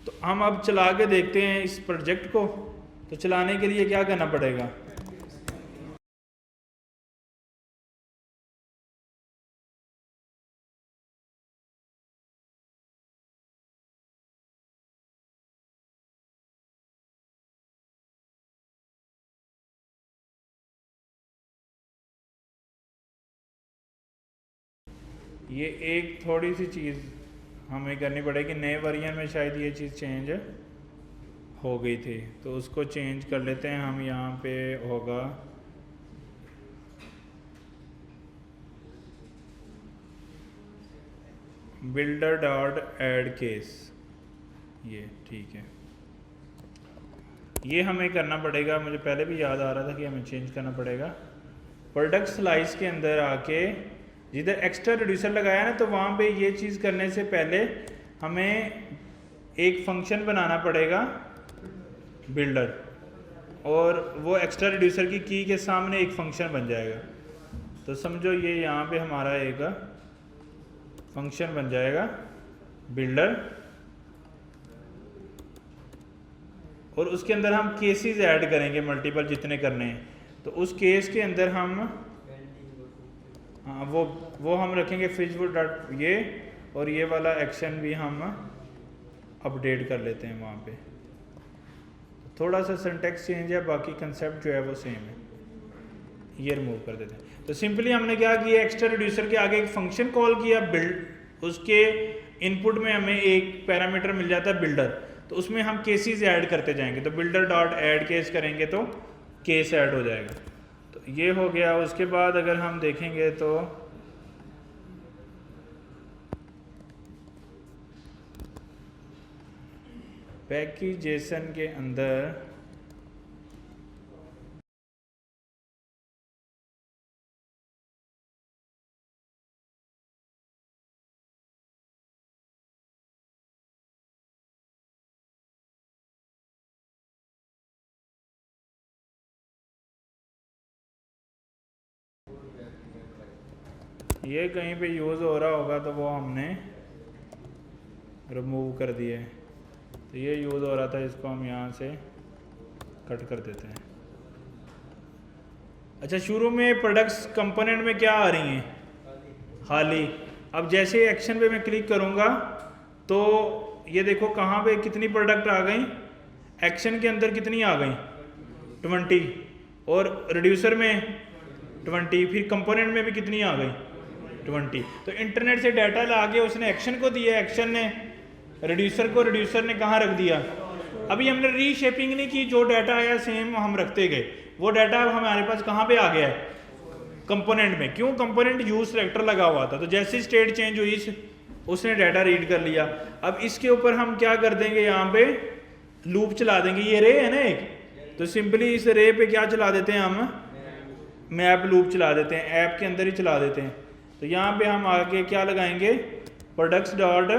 तो हम अब चला के देखते हैं इस प्रोजेक्ट को। तो चलाने के लिए क्या करना पड़ेगा? ये एक थोड़ी सी चीज़ हमें करनी पड़ेगी, नए वर्जन में शायद ये चीज़ चेंज हो गई थी, तो उसको चेंज कर लेते हैं हम। यहाँ पे होगा बिल्डर डॉट एड केस, ये ठीक है। ये हमें करना पड़ेगा, मुझे पहले भी याद आ रहा था कि हमें चेंज करना पड़ेगा। प्रोडक्ट स्लाइस के अंदर आके जिधर एक्स्ट्रा रिड्यूसर लगाया ना, तो वहाँ पे ये चीज़ करने से पहले हमें एक फंक्शन बनाना पड़ेगा बिल्डर, और वो एक्स्ट्रा रिड्यूसर की के सामने एक फंक्शन बन जाएगा। तो समझो ये यहाँ पे हमारा एक फंक्शन बन जाएगा बिल्डर, और उसके अंदर हम केसेस ऐड करेंगे मल्टीपल जितने करने हैं। तो उस केस के अंदर हम हाँ वो हम रखेंगे फ्रिजवुड डॉट ये, और ये वाला एक्शन भी हम अपडेट कर लेते हैं वहाँ पे। थोड़ा सा सिंटैक्स चेंज है, बाकी कंसेप्ट जो है वो सेम है। ये रिमूव कर देते हैं। तो सिंपली हमने क्या किया, एक्स्ट्रा रिड्यूसर के आगे एक फंक्शन कॉल किया बिल्ड, उसके इनपुट में हमें एक पैरामीटर मिल जाता है बिल्डर, तो उसमें हम केसेस ऐड करते जाएंगे। तो बिल्डर डॉट ऐड केस करेंगे तो केस ऐड हो जाएगा। तो ये हो गया। उसके बाद अगर हम देखेंगे तो पैकेज जेसन के अंदर ये कहीं पे यूज़ हो रहा होगा तो वो हमने रिमूव कर दिए। तो ये यूज़ हो रहा था, इसको हम यहाँ से कट कर देते हैं। अच्छा, शुरू में प्रोडक्ट्स कंपोनेंट में क्या आ रही हैं? खाली। अब जैसे एक्शन पे मैं क्लिक करूँगा तो ये देखो कहाँ पे कितनी प्रोडक्ट आ गई, एक्शन के अंदर कितनी आ गई 20, और रिड्यूसर में 20, फिर कंपोनेंट में भी कितनी आ गई 20। तो इंटरनेट से डाटा ला के उसने एक्शन को दिया, एक्शन ने रिड्यूसर को, रिड्यूसर ने कहाँ रख दिया। अभी हमने रीशेपिंग नहीं की, जो डाटा आया सेम हम रखते गए, वो डाटा अब हमारे पास कहाँ पे आ गया है? कंपोनेंट में। क्यों? कंपोनेंट यूज सेलेक्टर लगा हुआ था, तो जैसे स्टेट चेंज हुई उसने डाटा रीड कर लिया। अब इसके ऊपर हम क्या कर देंगे, यहाँ पे लूप चला देंगे। ये रे है ना एक, तो सिंपली इस रे पे क्या चला देते हैं हम? मैप लूप चला देते हैं, ऐप के अंदर ही चला देते हैं। तो यहाँ पे हम आगे क्या लगाएंगे? प्रोडक्ट्स डॉट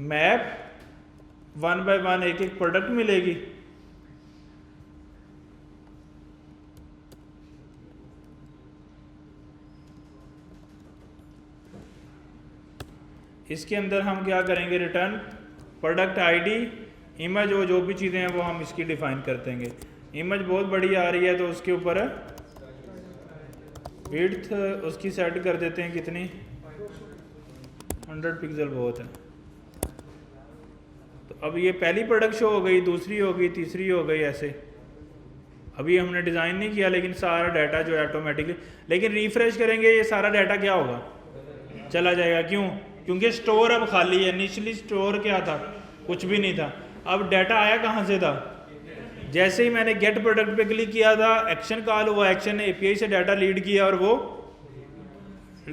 मैप 1 बाय 1 एक एक प्रोडक्ट मिलेगी। इसके अंदर हम क्या करेंगे? रिटर्न प्रोडक्ट आईडी, इमेज, वो जो भी चीज़ें हैं वो हम इसकी डिफाइन कर देंगे। इमेज बहुत बड़ी आ रही है तो उसके ऊपर विड्थ उसकी सेट कर देते हैं, कितनी? 100 पिक्सल बहुत है। तो अब ये पहली प्रोडक्ट शो हो गई, दूसरी हो गई, तीसरी हो गई, ऐसे। अभी हमने डिज़ाइन नहीं किया लेकिन सारा डाटा जो है ऑटोमेटिकली, लेकिन रिफ्रेश करेंगे ये सारा डाटा क्या होगा? चला जाएगा। क्यों? क्योंकि स्टोर अब खाली है। इनिशियली स्टोर क्या था? कुछ भी नहीं था। अब डाटा आया कहाँ से था? जैसे ही मैंने गेट प्रोडक्ट पे क्लिक किया था, एक्शन कॉल हुआ, एक्शन ने एपीआई से डाटा लीड किया और वो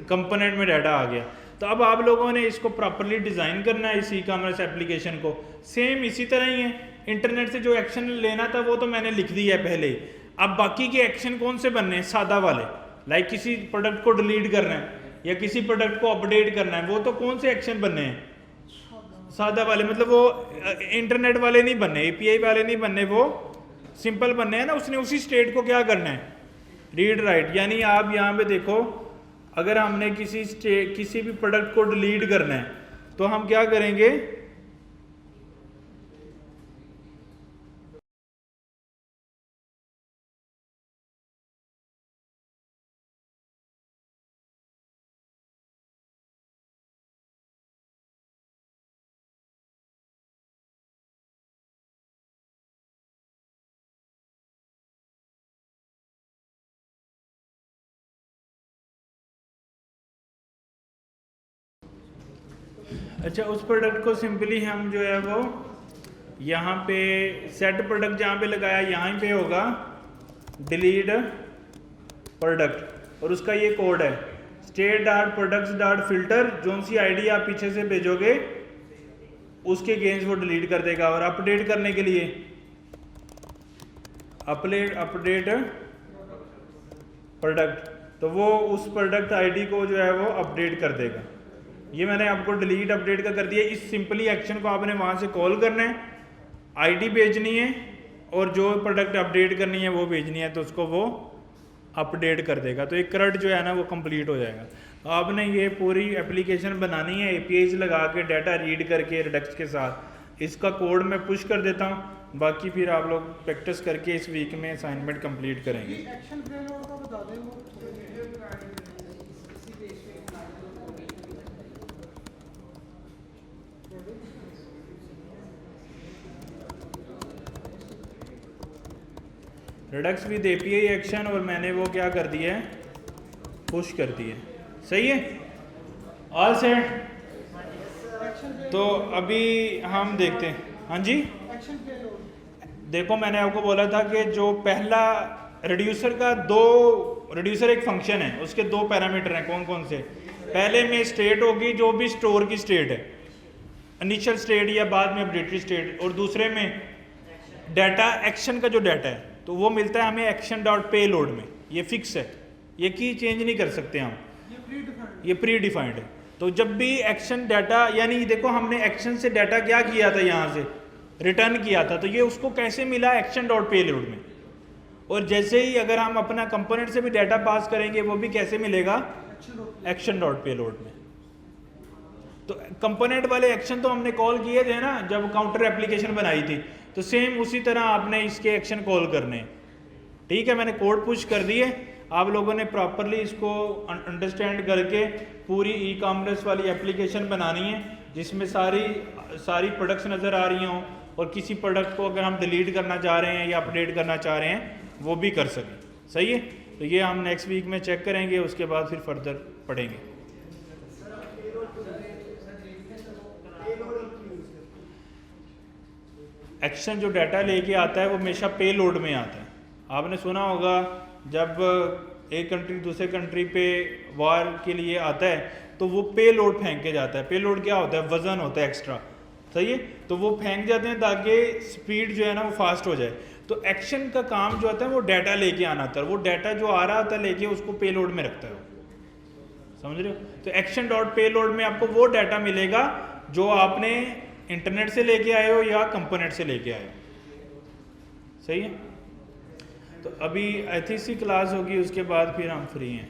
कंपोनेंट में डाटा आ गया। तो अब आप लोगों ने इसको प्रॉपरली डिज़ाइन करना है, इस ई कॉमर्स एप्लीकेशन को। सेम इसी तरह ही है, इंटरनेट से जो एक्शन लेना था वो तो मैंने लिख दिया है पहले ही। अब बाकी के एक्शन कौन से बनने हैं? सादा वाले, लाइक किसी प्रोडक्ट को डिलीट करना है या किसी प्रोडक्ट को अपडेट करना है, वो तो कौन से एक्शन बनने हैं? सादा वाले। मतलब वो इंटरनेट वाले नहीं बनने, एपीआई वाले नहीं बनने, वो सिंपल बनने हैं ना। उसने उसी स्टेट को क्या करना है? Read write. यानी आप यहाँ पे देखो, अगर हमने किसी भी प्रोडक्ट को डिलीट करना है तो हम क्या करेंगे? अच्छा, उस प्रोडक्ट को सिंपली हम जो है वो यहाँ पे सेट प्रोडक्ट जहाँ पे लगाया यहाँ पे होगा डिलीट प्रोडक्ट, और उसका ये कोड है state dot products dot filter. जो सी आईडी आप पीछे से भेजोगे उसके अगेंस्ट वो डिलीट कर देगा। और अपडेट करने के लिए अपडेट प्रोडक्ट, तो वो उस प्रोडक्ट आईडी को जो है वो अपडेट कर देगा। ये मैंने आपको डिलीट अपडेट का कर दिया। इस सिंपली एक्शन को आपने वहाँ से कॉल करना है, आईडी भेजनी है और जो प्रोडक्ट अपडेट करनी है वो भेजनी है, तो उसको वो अपडेट कर देगा। तो एक करंट जो है ना वो कंप्लीट हो जाएगा। तो आपने ये पूरी एप्लीकेशन बनानी है एपीआईज लगा के, डाटा रीड करके रिडक्स के साथ। इसका कोड मैं पुश कर देता हूँ, बाकी फिर आप लोग प्रैक्टिस करके इस वीक में असाइनमेंट कंप्लीट करेंगे। रिडक्स विद एपीआई एक्शन, और मैंने वो क्या कर दिया है? पुश कर दिया। सही है, ऑल सेट। तो अभी हम देखते हैं। हाँ जी, देखो मैंने आपको बोला था कि जो पहला रिड्यूसर का रिड्यूसर एक फंक्शन है, उसके 2 पैरामीटर हैं। कौन कौन से? पहले में स्टेट होगी, जो भी स्टोर की स्टेट है, इनिशियल स्टेट या बाद में अपडेटेड स्टेट, और दूसरे में डाटा एक्शन का जो डाटा है तो वो मिलता है हमें एक्शन डॉट पे लोड में। ये फिक्स है, ये की चेंज नहीं कर सकते हम, ये प्री डिफाइंड है। तो जब भी एक्शन डाटा, यानी देखो हमने एक्शन से डाटा क्या किया था, यहाँ से रिटर्न किया था, तो ये उसको कैसे मिला? एक्शन डॉट पे लोड में। और जैसे ही अगर हम अपना कंपोनेंट से भी डाटा पास करेंगे वो भी कैसे मिलेगा? एक्शन डॉट पे लोड में। तो कंपोनेंट वाले एक्शन तो हमने कॉल किए थे ना जब काउंटर एप्लीकेशन बनाई थी, तो तो सेम उसी तरह आपने इसके एक्शन कॉल करने हैं। ठीक है, मैंने कोड पुश कर दिए, आप लोगों ने प्रॉपरली इसको अंडरस्टैंड करके पूरी ई कॉमर्स वाली एप्लीकेशन बनानी है जिसमें सारी प्रोडक्ट्स नज़र आ रही हों, और किसी प्रोडक्ट को अगर हम डिलीट करना चाह रहे हैं या अपडेट करना चाह रहे हैं वो भी कर सकें। सही है, तो ये हम नेक्स्ट वीक में चेक करेंगे, उसके बाद फिर फर्दर पढ़ेंगे। एक्शन जो डाटा लेके आता है वो हमेशा पे लोड में आता है। आपने सुना होगा जब एक कंट्री दूसरे कंट्री पे वार के लिए आता है तो वो पे लोड फेंक के जाता है। पे लोड क्या होता है? वजन होता है एक्स्ट्रा। सही है, तो वो फेंक जाते हैं ताकि स्पीड जो है ना वो फास्ट हो जाए। तो एक्शन का काम जो होता है वो डाटा लेके आना होता है, वो डाटा जो आ रहा होता है लेके उसको पे लोड में रखता है। समझ रहे हो? तो एक्शन डॉट पे लोड में आपको वो डाटा मिलेगा जो आपने इंटरनेट से लेके आए हो या कंपोनेंट से लेके आए हो। सही है, तो अभी एथिक्स की क्लास होगी, उसके बाद फिर हम फ्री हैं।